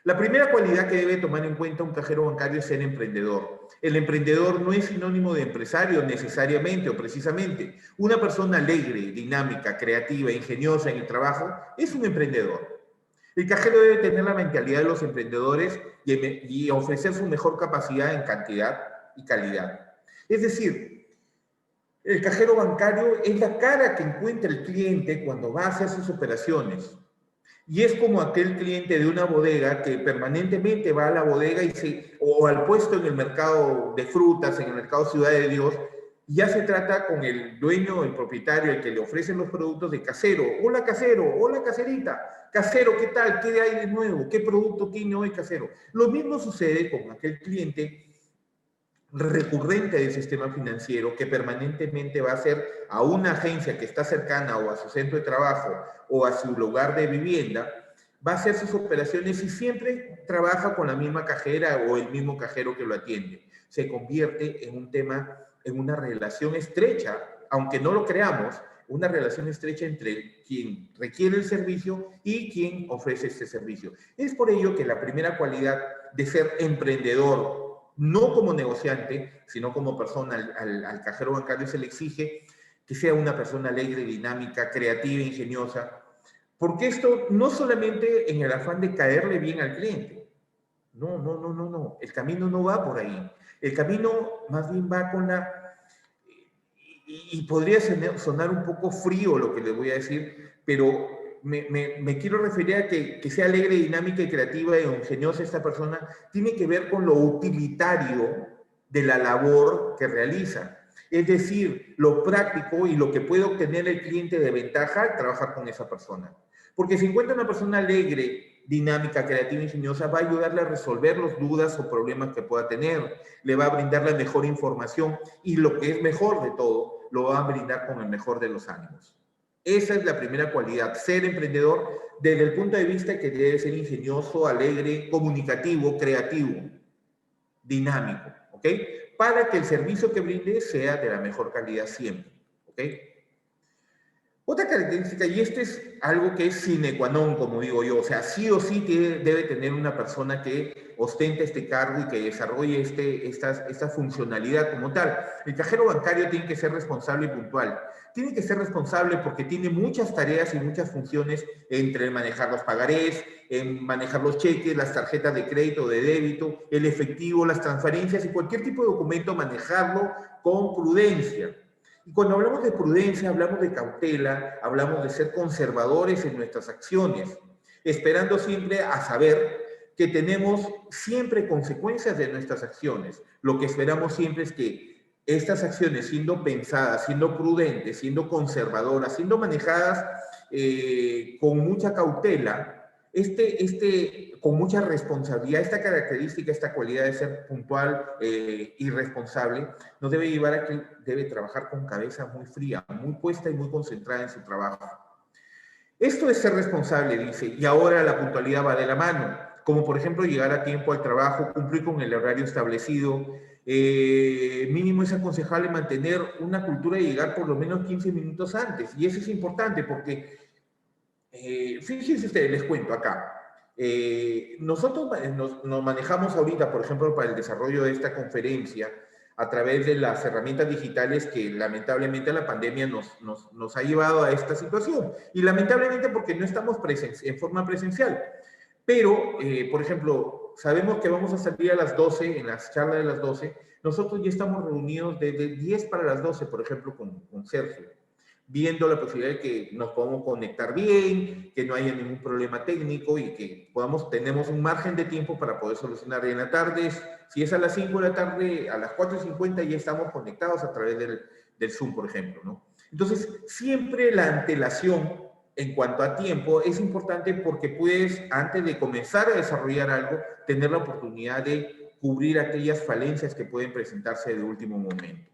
La primera cualidad que debe tomar en cuenta un cajero bancario es ser emprendedor. El emprendedor no es sinónimo de empresario necesariamente o precisamente. Una persona alegre, dinámica, creativa, ingeniosa en el trabajo es un emprendedor. El cajero debe tener la mentalidad de los emprendedores y ofrecer su mejor capacidad en cantidad y calidad. Es decir, el cajero bancario es la cara que encuentra el cliente cuando va a hacer sus operaciones. Y es como aquel cliente de una bodega que permanentemente va a la bodega o al puesto en el mercado de frutas, en el mercado Ciudad de Dios, y ya se trata con el dueño, el propietario, el que le ofrece los productos de casero. Casero, hola caserita. Casero, ¿qué tal? ¿Qué hay de nuevo? ¿Qué producto tiene hoy casero? Lo mismo sucede con aquel cliente recurrente del sistema financiero que permanentemente va a ser a una agencia que está cercana o a su centro de trabajo o a su lugar de vivienda, va a hacer sus operaciones y siempre trabaja con la misma cajera o el mismo cajero que lo atiende. Se convierte en un tema, en una relación estrecha, aunque no lo creamos, una relación estrecha entre quien requiere el servicio y quien ofrece este servicio. Es por ello que la primera cualidad de ser emprendedor, no como negociante, sino como persona, al cajero bancario se le exige que sea una persona alegre, dinámica, creativa, ingeniosa, porque esto no solamente en el afán de caerle bien al cliente, no, el camino no va por ahí, el camino más bien va con y podría sonar un poco frío lo que les voy a decir, pero me quiero referir a que sea alegre, dinámica y creativa e ingeniosa esta persona, tiene que ver con lo utilitario de la labor que realiza. Es decir, lo práctico y lo que puede obtener el cliente de ventaja al trabajar con esa persona. Porque si encuentra una persona alegre, dinámica, creativa, ingeniosa, va a ayudarle a resolver las dudas o problemas que pueda tener, le va a brindar la mejor información y lo que es mejor de todo, lo va a brindar con el mejor de los ánimos. Esa es la primera cualidad, ser emprendedor desde el punto de vista que debe ser ingenioso, alegre, comunicativo, creativo, dinámico, ¿ok? Para que el servicio que brinde sea de la mejor calidad siempre, ¿ok? Otra característica, y esto es algo que es sine qua non, como digo yo, o sea, sí o sí debe tener una persona que ostente este cargo y que desarrolle esta funcionalidad como tal. El cajero bancario tiene que ser responsable y puntual. Tiene que ser responsable porque tiene muchas tareas y muchas funciones entre manejar los pagarés, en manejar los cheques, las tarjetas de crédito, de débito, el efectivo, las transferencias y cualquier tipo de documento, manejarlo con prudencia. Y cuando hablamos de prudencia, hablamos de cautela, hablamos de ser conservadores en nuestras acciones, esperando siempre a saber que tenemos siempre consecuencias de nuestras acciones. Lo que esperamos siempre es que estas acciones, siendo pensadas, siendo prudentes, siendo conservadoras, siendo manejadas con mucha cautela, con mucha responsabilidad, esta característica, esta cualidad de ser puntual y responsable, nos debe llevar a que debe trabajar con cabeza muy fría, muy puesta y muy concentrada en su trabajo. Esto es ser responsable, dice, y ahora la puntualidad va de la mano, como por ejemplo llegar a tiempo al trabajo, cumplir con el horario establecido, mínimo es aconsejable mantener una cultura de llegar por lo menos 15 minutos antes, y eso es importante porque fíjense ustedes, les cuento acá. Nosotros nos manejamos ahorita, por ejemplo, para el desarrollo de esta conferencia, a través de las herramientas digitales que lamentablemente la pandemia nos ha llevado a esta situación. Y lamentablemente porque no estamos en forma presencial. Pero, por ejemplo, sabemos que vamos a salir a las 12, en las charlas de las 12, nosotros ya estamos reunidos desde 10 para las 12, por ejemplo, con Sergio, viendo la posibilidad de que nos podamos conectar bien, que no haya ningún problema técnico y que tenemos un margen de tiempo para poder solucionar. Y en la tarde, si es a las 5 de la tarde, a las 4:50 ya estamos conectados a través del Zoom, por ejemplo, ¿no? Entonces, siempre la antelación en cuanto a tiempo es importante porque puedes, antes de comenzar a desarrollar algo, tener la oportunidad de cubrir aquellas falencias que pueden presentarse de último momento.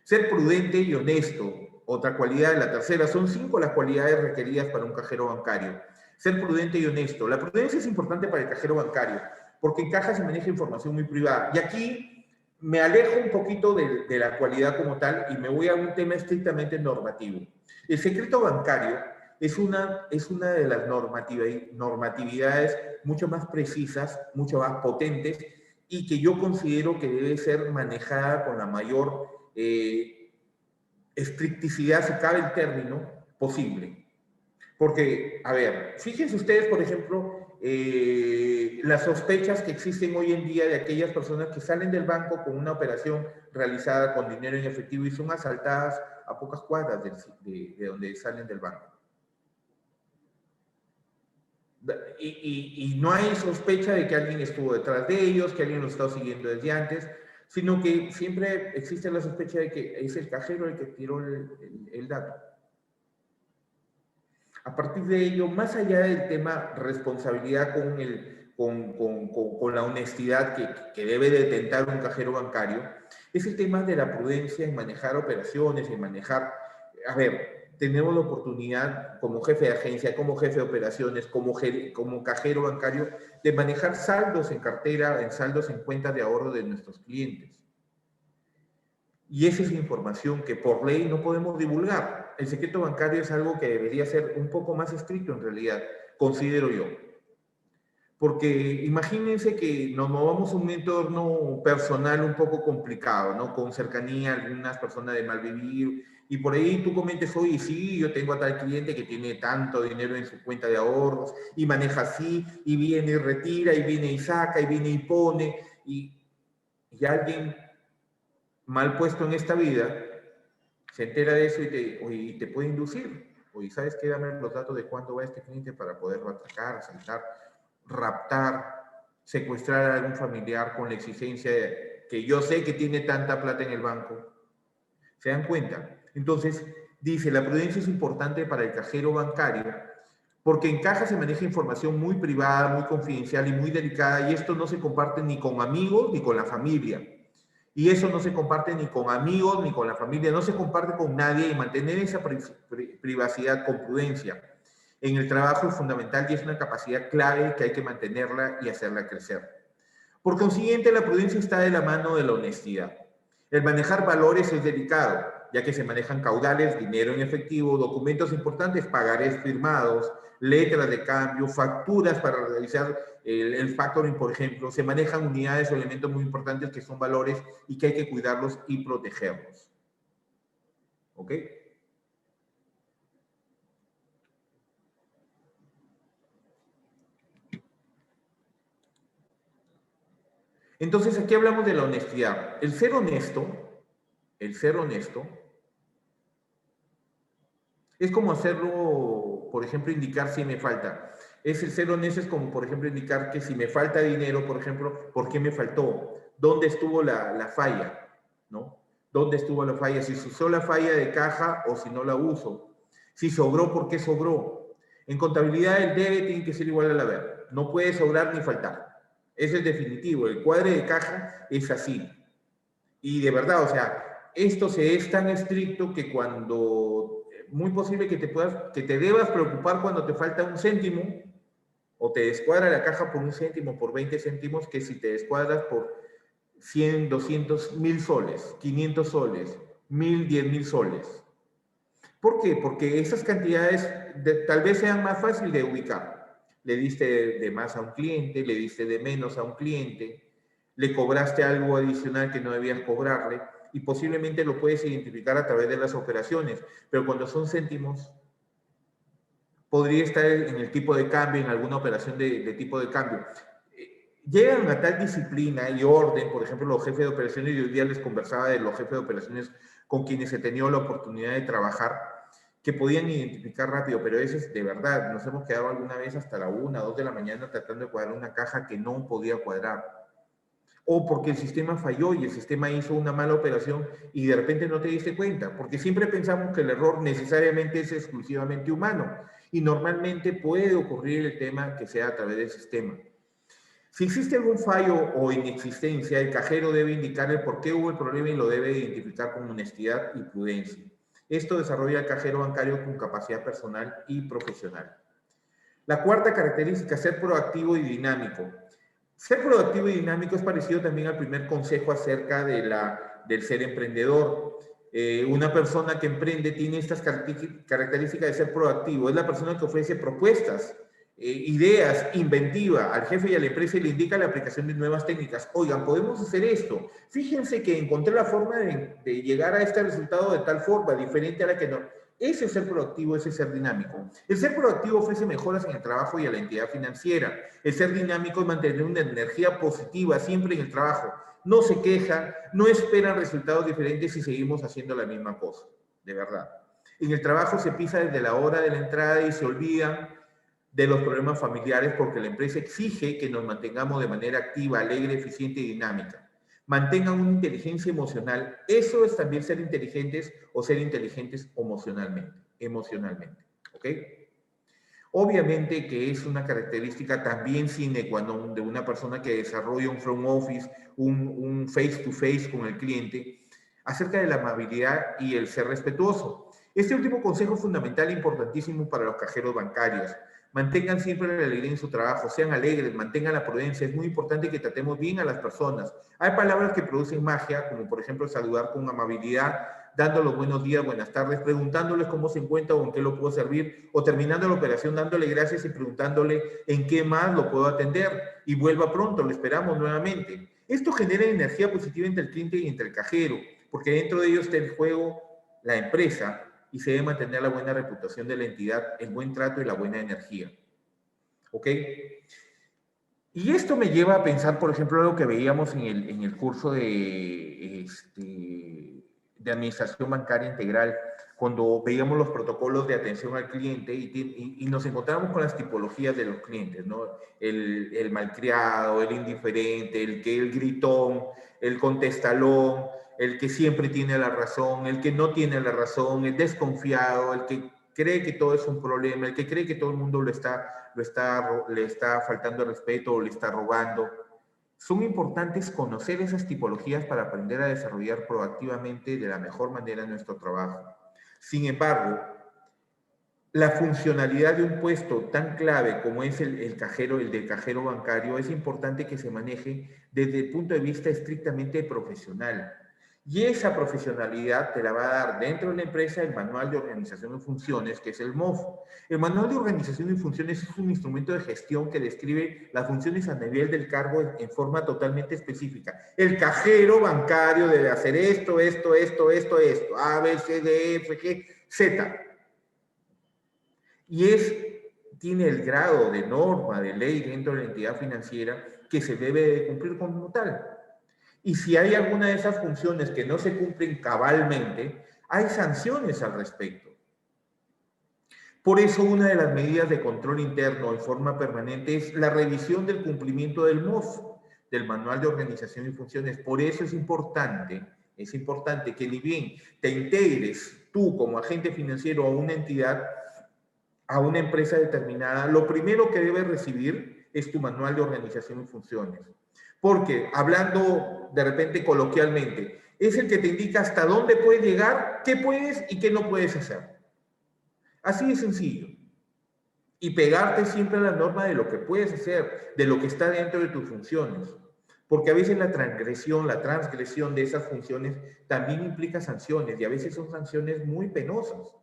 Ser prudente y honesto, otra cualidad, la tercera, son 5 las cualidades requeridas para un cajero bancario. Ser prudente y honesto. La prudencia es importante para el cajero bancario porque en caja se maneja información muy privada. Y aquí me alejo un poquito de la cualidad como tal y me voy a un tema estrictamente normativo. El secreto bancario es una de las normatividades mucho más precisas, mucho más potentes y que yo considero que debe ser manejada con la mayor estricticidad, si cabe el término, posible. Porque, a ver, fíjense ustedes, por ejemplo, las sospechas que existen hoy en día de aquellas personas que salen del banco con una operación realizada con dinero en efectivo y son asaltadas a pocas cuadras de donde salen del banco. Y no hay sospecha de que alguien estuvo detrás de ellos, que alguien los estaba siguiendo desde antes, sino que siempre existe la sospecha de que es el cajero el que tiró el dato. A partir de ello, más allá del tema responsabilidad con la honestidad que debe detentar un cajero bancario, es el tema de la prudencia en manejar operaciones, en manejar, a ver, tenemos la oportunidad como jefe de agencia, como jefe de operaciones, como cajero bancario, de manejar saldos en cartera, en saldos en cuentas de ahorro de nuestros clientes. Y esa es información que por ley no podemos divulgar. El secreto bancario es algo que debería ser un poco más estricto en realidad, considero yo. Porque imagínense que nos movamos a un entorno personal un poco complicado, ¿no? Con cercanía a algunas personas de mal vivir, y por ahí tú comentes, oye, sí, yo tengo a tal cliente que tiene tanto dinero en su cuenta de ahorros, y maneja así, y viene y retira, y viene y saca, y viene y pone, y alguien mal puesto en esta vida se entera de eso y te puede inducir. Oye, ¿sabes qué? Dame los datos de cuándo va este cliente para poderlo atracar, asaltar, raptar, secuestrar a algún familiar con la exigencia que yo sé que tiene tanta plata en el banco. ¿Se dan cuenta? Entonces, dice, la prudencia es importante para el cajero bancario porque en caja se maneja información muy privada, muy confidencial y muy delicada y esto no se comparte ni con amigos ni con la familia. Y eso no se comparte ni con amigos ni con la familia, no se comparte con nadie y mantener esa privacidad con prudencia en el trabajo es fundamental y es una capacidad clave que hay que mantenerla y hacerla crecer. Por consiguiente, la prudencia está de la mano de la honestidad. El manejar valores es delicado, ya que se manejan caudales, dinero en efectivo, documentos importantes, pagarés firmados, letras de cambio, facturas para realizar el factoring, por ejemplo. Se manejan unidades o elementos muy importantes que son valores y que hay que cuidarlos y protegerlos. ¿Ok? Entonces, aquí hablamos de la honestidad. El ser honesto es como hacerlo, por ejemplo, indicar si me falta. El ser honesto es como, por ejemplo, indicar que si me falta dinero, por ejemplo, ¿por qué me faltó? ¿Dónde estuvo la falla? ¿No? ¿Dónde estuvo la falla? Si se usó la falla de caja o si no la uso. Si sobró, ¿por qué sobró? En contabilidad el debe tiene que ser igual al haber. No puede sobrar ni faltar. Eso es definitivo. El cuadre de caja es así. Y de verdad, o sea, esto se es tan estricto que cuando, muy posible que te debas preocupar cuando te falta un céntimo o te descuadra la caja por un céntimo, por 20 céntimos, que si te descuadras por 100, 200, 1000 soles, 500 soles, 1000, 10.000 soles. ¿Por qué? Porque esas cantidades tal vez sean más fáciles de ubicar. Le diste de más a un cliente, le diste de menos a un cliente, le cobraste algo adicional que no debías cobrarle y posiblemente lo puedes identificar a través de las operaciones, pero cuando son céntimos, podría estar en el tipo de cambio, en alguna operación de tipo de cambio. llegan a tal disciplina y orden, por ejemplo, los jefes de operaciones, y hoy día les conversaba de los jefes de operaciones con quienes he tenido la oportunidad de trabajar, que podían identificar rápido, pero eso es de verdad, nos hemos quedado alguna vez hasta la 1, 2 de la mañana tratando de cuadrar una caja que no podía cuadrar, o porque el sistema falló y el sistema hizo una mala operación y de repente no te diste cuenta, porque siempre pensamos que el error necesariamente es exclusivamente humano, y normalmente puede ocurrir el tema que sea a través del sistema. Si existe algún fallo o inexistencia, el cajero debe indicar el por qué hubo el problema y lo debe identificar con honestidad y prudencia. Esto desarrolla el cajero bancario con capacidad personal y profesional. La cuarta característica, ser proactivo y dinámico. Ser proactivo y dinámico es parecido también al primer consejo acerca del ser emprendedor. Una persona que emprende tiene estas características de ser proactivo. Es la persona que ofrece propuestas, ideas, inventiva al jefe y a la empresa y le indica la aplicación de nuevas técnicas. Oigan, podemos hacer esto. Fíjense que encontré la forma de llegar a este resultado de tal forma, diferente a la que no. Ese es ser proactivo, ese es ser dinámico. El ser proactivo ofrece mejoras en el trabajo y a la entidad financiera. El ser dinámico es mantener una energía positiva siempre en el trabajo. No se queja, no esperan resultados diferentes si seguimos haciendo la misma cosa, de verdad. En el trabajo se pisa desde la hora de la entrada y se olvidan de los problemas familiares porque la empresa exige que nos mantengamos de manera activa, alegre, eficiente y dinámica. Mantengan una inteligencia emocional. Eso es también ser inteligentes o ser inteligentes emocionalmente. ¿Ok? Obviamente que es una característica también sine qua non de una persona que desarrolla un front office, un face-to-face con el cliente, acerca de la amabilidad y el ser respetuoso. Este último consejo es fundamental e importantísimo para los cajeros bancarios. Mantengan siempre la alegría en su trabajo, sean alegres, mantengan la prudencia. Es muy importante que tratemos bien a las personas. Hay palabras que producen magia, como por ejemplo saludar con amabilidad, dándoles buenos días, buenas tardes, preguntándoles cómo se encuentra o en qué lo puedo servir, o terminando la operación dándole gracias y preguntándole en qué más lo puedo atender. Y vuelva pronto, lo esperamos nuevamente. Esto genera energía positiva entre el cliente y entre el cajero, porque dentro de ellos está el juego, la empresa, y se debe mantener la buena reputación de la entidad, el buen trato y la buena energía. ¿Ok? Y esto me lleva a pensar, por ejemplo, lo que veíamos en el curso de administración bancaria integral, cuando veíamos los protocolos de atención al cliente y nos encontramos con las tipologías de los clientes, ¿no? El malcriado, el indiferente, el gritón, el contestalón, el que siempre tiene la razón, el que no tiene la razón, el desconfiado, el que cree que todo es un problema, el que cree que todo el mundo le está faltando el respeto o le está robando. Son importantes conocer esas tipologías para aprender a desarrollar proactivamente de la mejor manera nuestro trabajo. Sin embargo, la funcionalidad de un puesto tan clave como es el del cajero bancario, es importante que se maneje desde el punto de vista estrictamente profesional. Y esa profesionalidad te la va a dar dentro de la empresa el Manual de Organización y Funciones, que es el MOF. El Manual de Organización y Funciones es un instrumento de gestión que describe las funciones a nivel del cargo en forma totalmente específica. El cajero bancario debe hacer esto, A, B, C, D, F, G, Z. Y tiene el grado de norma, de ley dentro de la entidad financiera que se debe de cumplir como tal. Y si hay alguna de esas funciones que no se cumplen cabalmente, hay sanciones al respecto. Por eso una de las medidas de control interno en forma permanente es la revisión del cumplimiento del MOF, del Manual de Organización y Funciones. Por eso es importante que ni bien te integres tú como agente financiero a una entidad, a una empresa determinada, lo primero que debes recibir es tu Manual de Organización y Funciones. Porque, hablando de repente coloquialmente, es el que te indica hasta dónde puedes llegar, qué puedes y qué no puedes hacer. Así de sencillo. Y pegarte siempre a la norma de lo que puedes hacer, de lo que está dentro de tus funciones. Porque a veces la transgresión de esas funciones también implica sanciones y a veces son sanciones muy penosas.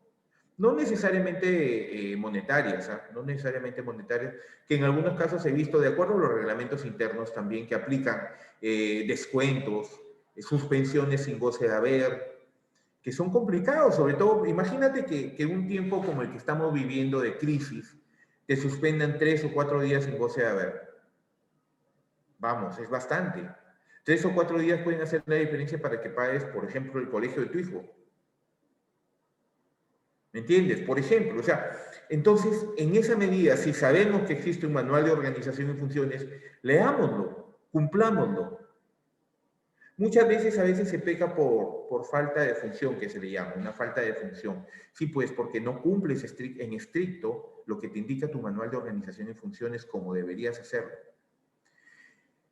No necesariamente monetarias, no necesariamente monetarias, que en algunos casos he visto, de acuerdo a los reglamentos internos también, que aplican descuentos, suspensiones sin goce de haber, que son complicados, sobre todo, imagínate que un tiempo como el que estamos viviendo de crisis, te suspendan 3 o 4 días sin goce de haber. Vamos, es bastante. 3 o 4 días pueden hacer la diferencia para que pagues, por ejemplo, el colegio de tu hijo. ¿Me entiendes? Por ejemplo, o sea, entonces, en esa medida, si sabemos que existe un manual de organización y funciones, leámoslo, cumplámoslo. Muchas veces, a veces se peca por falta de función, que se le llama, una falta de función. Sí, pues, porque no cumples en estricto lo que te indica tu manual de organización y funciones como deberías hacerlo.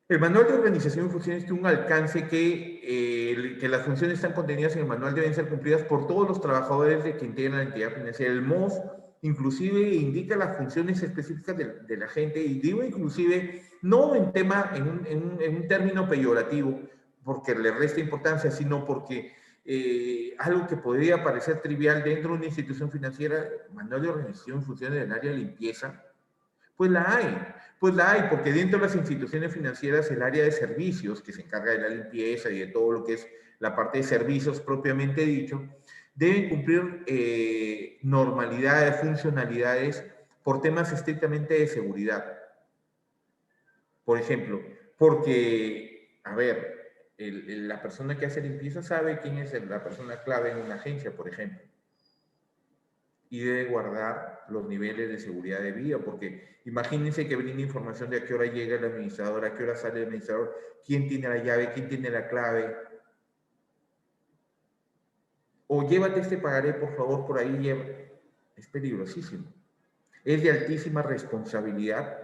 El manual de organización y funciones tiene un alcance que las funciones están contenidas en el manual deben ser cumplidas por todos los trabajadores que integran la entidad financiera. El MOF inclusive indica las funciones específicas de la gente, y digo inclusive no en un término peyorativo, porque le resta importancia, sino porque algo que podría parecer trivial dentro de una institución financiera, el manual de organización y funciones del área de limpieza, pues la hay, porque dentro de las instituciones financieras el área de servicios, que se encarga de la limpieza y de todo lo que es la parte de servicios propiamente dicho, deben cumplir normalidades, funcionalidades por temas estrictamente de seguridad. Por ejemplo, porque, a ver, la persona que hace limpieza sabe quién es la persona clave en una agencia, por ejemplo, y debe guardar los niveles de seguridad de vida, porque imagínense que brinda información de a qué hora llega el administrador, a qué hora sale el administrador, quién tiene la llave, quién tiene la clave, o llévate este pagaré, por favor, por ahí, lleva. Es peligrosísimo. Es de altísima responsabilidad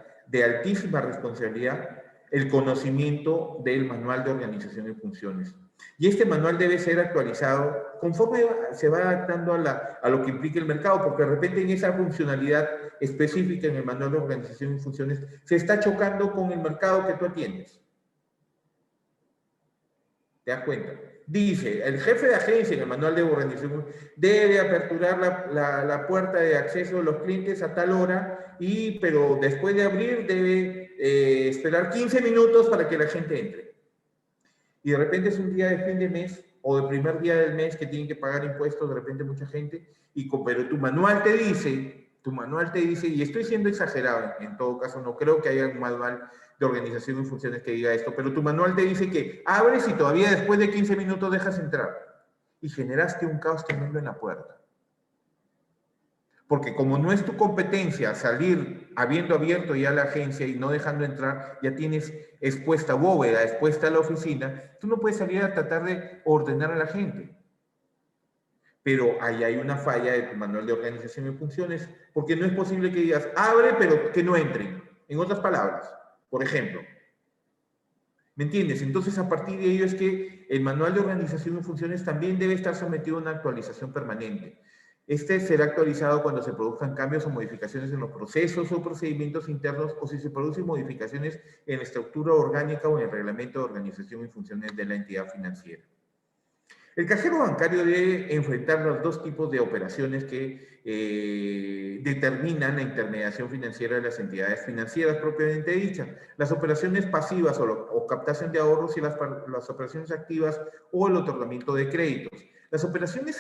el conocimiento del manual de organización y funciones. Y este manual debe ser actualizado conforme se va adaptando a lo que implica el mercado, porque de repente en esa funcionalidad específica en el manual de organización y funciones se está chocando con el mercado que tú atiendes. ¿Te das cuenta? Dice, el jefe de agencia en el manual de organización debe aperturar la puerta de acceso de los clientes a tal hora, pero después de abrir debe esperar 15 minutos para que la gente entre. Y de repente es un día de fin de mes o de primer día del mes que tienen que pagar impuestos, de repente mucha gente, pero tu manual te dice, y estoy siendo exagerado, en todo caso, no creo que haya un manual de organización y funciones que diga esto, pero tu manual te dice que abres y todavía después de 15 minutos dejas entrar. Y generaste un caos tremendo en la puerta. Porque como no es tu competencia salir habiendo abierto ya la agencia y no dejando entrar, ya tienes expuesta bóveda, expuesta a la oficina, tú no puedes salir a tratar de ordenar a la gente. Pero ahí hay una falla de tu manual de organización y funciones, porque no es posible que digas, abre, pero que no entren. En otras palabras, por ejemplo, ¿me entiendes? Entonces, a partir de ello es que el manual de organización y funciones también debe estar sometido a una actualización permanente. Este será actualizado cuando se produzcan cambios o modificaciones en los procesos o procedimientos internos, o si se producen modificaciones en la estructura orgánica o en el reglamento de organización y funciones de la entidad financiera. El cajero bancario debe enfrentar los dos tipos de operaciones que determinan la intermediación financiera de las entidades financieras propiamente dichas. Las operaciones pasivas o captación de ahorros, y las operaciones activas o el otorgamiento de créditos. Las operaciones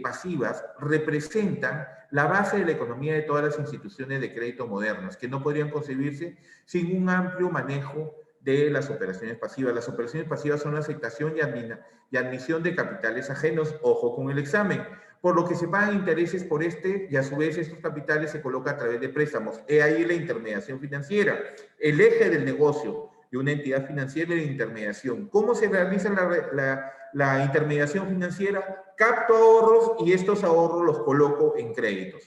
pasivas representan la base de la economía de todas las instituciones de crédito modernas, que no podrían concebirse sin un amplio manejo de las operaciones pasivas. Las operaciones pasivas son la aceptación y admisión de capitales ajenos, ojo con el examen, por lo que se pagan intereses por y a su vez estos capitales se colocan a través de préstamos. He ahí la intermediación financiera, el eje del negocio de una entidad financiera y de intermediación. ¿Cómo se realiza la intermediación financiera? Capto ahorros y estos ahorros los coloco en créditos,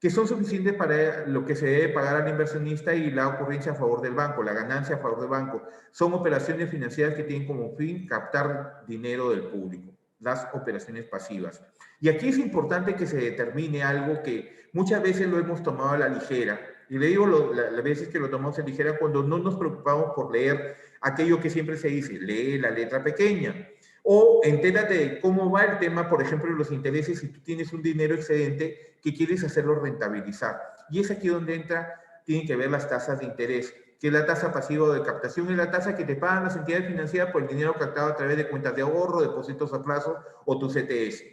que son suficientes para lo que se debe pagar al inversionista y la ocurrencia a favor del banco, la ganancia a favor del banco. Son operaciones financieras que tienen como fin captar dinero del público, las operaciones pasivas. Y aquí es importante que se determine algo que muchas veces lo hemos tomado a la ligera, y le digo las veces que lo tomamos a la ligera cuando no nos preocupamos por leer aquello que siempre se dice, lee la letra pequeña. O entérate de cómo va el tema, por ejemplo, de los intereses, si tú tienes un dinero excedente que quieres hacerlo rentabilizar. Y es aquí donde tienen que ver las tasas de interés, que es la tasa pasiva de captación, es la tasa que te pagan las entidades financieras por el dinero captado a través de cuentas de ahorro, depósitos a plazo o tu CTS.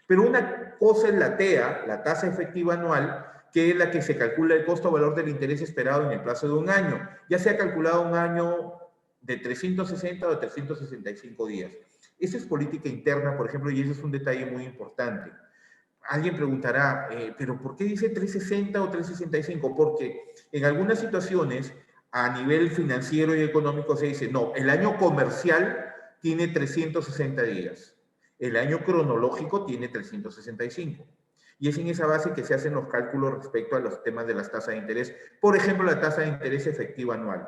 Pero una cosa es la TEA, la tasa efectiva anual, que es la que se calcula el costo o valor del interés esperado en el plazo de un año. Ya se ha calculado un año de 360 o de 365 días. Esa es política interna, por ejemplo, y ese es un detalle muy importante. Alguien preguntará, ¿pero por qué dice 360 o 365? Porque en algunas situaciones, a nivel financiero y económico, se dice, no, el año comercial tiene 360 días. El año cronológico tiene 365. Y es en esa base que se hacen los cálculos respecto a los temas de las tasas de interés. Por ejemplo, la tasa de interés efectiva anual.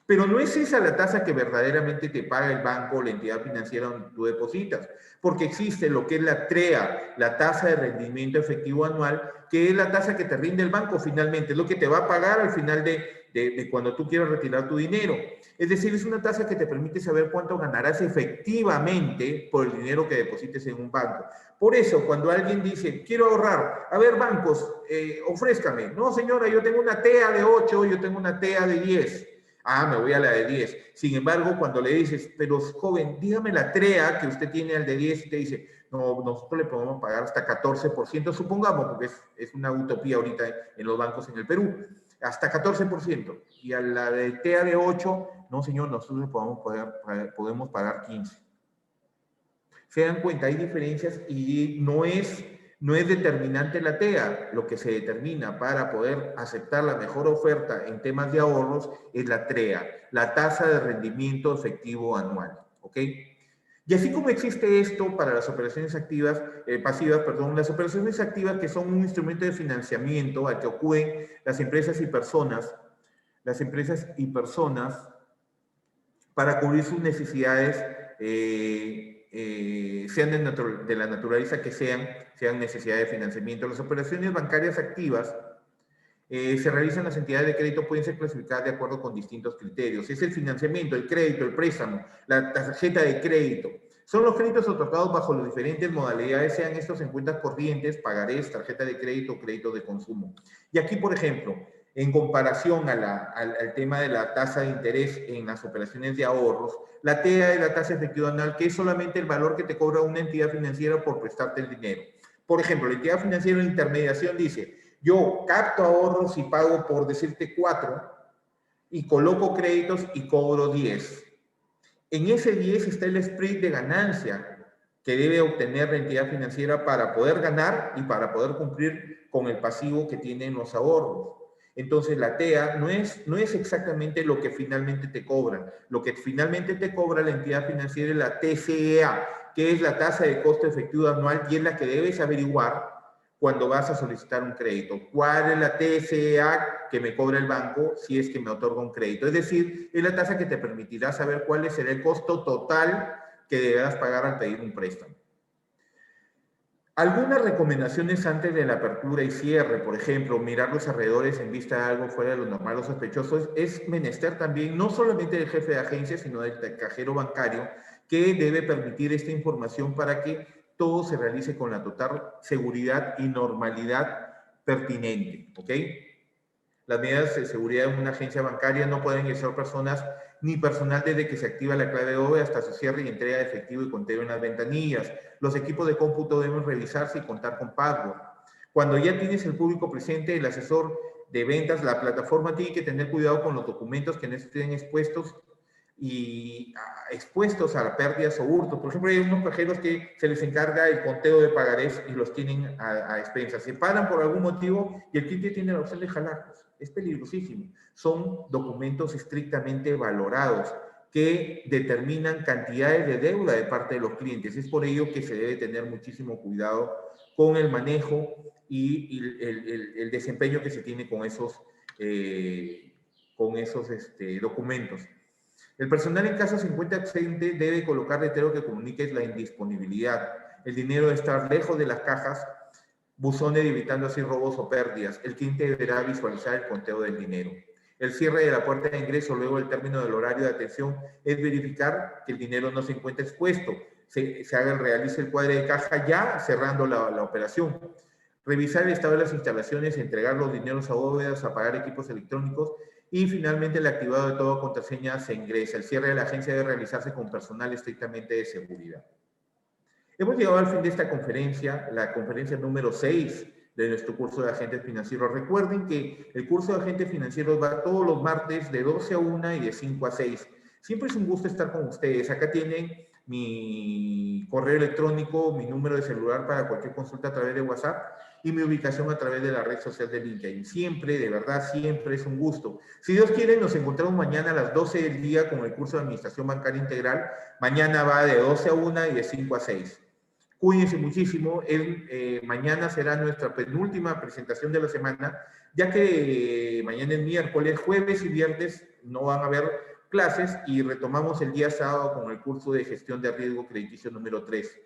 Pero no es esa la tasa que verdaderamente te paga el banco o la entidad financiera donde tú depositas, porque existe lo que es la TREA, la tasa de rendimiento efectivo anual, que es la tasa que te rinde el banco finalmente, es lo que te va a pagar al final de cuando tú quieras retirar tu dinero. Es decir, es una tasa que te permite saber cuánto ganarás efectivamente por el dinero que deposites en un banco. Por eso, cuando alguien dice, quiero ahorrar, a ver, bancos, ofrézcame. No, señora, yo tengo una TEA de 8, yo tengo una TEA de 10. Ah, me voy a la de 10. Sin embargo, cuando le dices, pero joven, dígame la TREA que usted tiene al de 10, y te dice, no, nosotros le podemos pagar hasta 14%, supongamos, porque es una utopía ahorita en los bancos en el Perú, hasta 14%. Y a la de TEA de 8, no, señor, nosotros le podemos pagar 15%. Se dan cuenta, hay diferencias y no es determinante la TEA. Lo que se determina para poder aceptar la mejor oferta en temas de ahorros es la TREA, la tasa de rendimiento efectivo anual. ¿Ok? Y así como existe esto para las operaciones pasivas, las operaciones activas que son un instrumento de financiamiento al que acuden las empresas y personas para cubrir sus necesidades, sean de la naturaleza que sean necesidades de financiamiento. Las operaciones bancarias activas se realizan en las entidades de crédito, pueden ser clasificadas de acuerdo con distintos criterios. Es el financiamiento, el crédito, el préstamo, la tarjeta de crédito. Son los créditos otorgados bajo las diferentes modalidades, sean estos en cuentas corrientes, pagarés, tarjeta de crédito o crédito de consumo. Y aquí, por ejemplo, en comparación al tema de la tasa de interés en las operaciones de ahorros, la TEA es la tasa efectiva anual, que es solamente el valor que te cobra una entidad financiera por prestarte el dinero. Por ejemplo, la entidad financiera de intermediación dice, yo capto ahorros y pago, por decirte, 4, y coloco créditos y cobro 10. En ese 10 está el spread de ganancia que debe obtener la entidad financiera para poder ganar y para poder cumplir con el pasivo que tienen los ahorros. Entonces, la TEA no es exactamente lo que finalmente te cobran. Lo que finalmente te cobra la entidad financiera es la TCEA, que es la tasa de costo efectivo anual, y es la que debes averiguar cuando vas a solicitar un crédito. ¿Cuál es la TCEA que me cobra el banco si es que me otorga un crédito? Es decir, es la tasa que te permitirá saber cuál será el costo total que deberás pagar al pedir un préstamo. Algunas recomendaciones antes de la apertura y cierre, por ejemplo, mirar los alrededores en vista de algo fuera de lo normal o sospechoso, es menester también no solamente del jefe de agencia, sino del cajero bancario, que debe permitir esta información para que todo se realice con la total seguridad y normalidad pertinente, ¿ok? Las medidas de seguridad en una agencia bancaria no pueden ingresar personas ni personal desde que se activa la clave OVE hasta su cierre y entrega de efectivo y conteo en las ventanillas. Los equipos de cómputo deben revisarse y contar con password. Cuando ya tienes el público presente, el asesor de ventas, la plataforma tiene que tener cuidado con los documentos que no estén expuestos a pérdidas o hurtos. Por ejemplo, hay unos cajeros que se les encarga el conteo de pagarés y los tienen a expensas. Se paran por algún motivo y el cliente tiene la opción de jalarlos. Es peligrosísimo. Son documentos estrictamente valorados que determinan cantidades de deuda de parte de los clientes. Es por ello que se debe tener muchísimo cuidado con el manejo y el desempeño que se tiene con esos documentos. El personal, en caso se encuentre ausente, debe colocar letrero que comunique la indisponibilidad. El dinero debe estar lejos de las cajas, buzones, evitando así robos o pérdidas. El cliente deberá visualizar el conteo del dinero. El cierre de la puerta de ingreso luego del término del horario de atención es verificar que el dinero no se encuentre expuesto. Realice el cuadro de caja ya cerrando la operación. Revisar el estado de las instalaciones, entregar los dineros a bóvedas, apagar equipos electrónicos y finalmente el activado de toda contraseña se ingresa. El cierre de la agencia debe realizarse con personal estrictamente de seguridad. Hemos llegado al fin de esta conferencia, la conferencia número 6 de nuestro curso de agentes financieros. Recuerden que el curso de agentes financieros va todos los martes de 12 a 1 y de 5 a 6. Siempre es un gusto estar con ustedes. Acá tienen mi correo electrónico, mi número de celular para cualquier consulta a través de WhatsApp y mi ubicación a través de la red social de LinkedIn. Siempre, de verdad, siempre es un gusto. Si Dios quiere, nos encontramos mañana a las 12 del día con el curso de Administración Bancaria Integral. Mañana va de 12 a 1 y de 5 a 6. Cuídense muchísimo. Mañana será nuestra penúltima presentación de la semana, ya que mañana es miércoles, jueves y viernes no van a haber clases y retomamos el día sábado con el curso de gestión de riesgo crediticio número 3.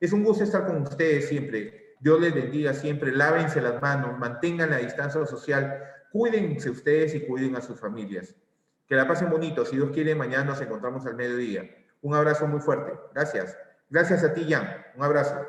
Es un gusto estar con ustedes siempre. Dios les bendiga siempre. Lávense las manos, mantengan la distancia social, cuídense ustedes y cuiden a sus familias. Que la pasen bonito. Si Dios quiere, mañana nos encontramos al mediodía. Un abrazo muy fuerte. Gracias. Gracias a ti, Jan. Un abrazo.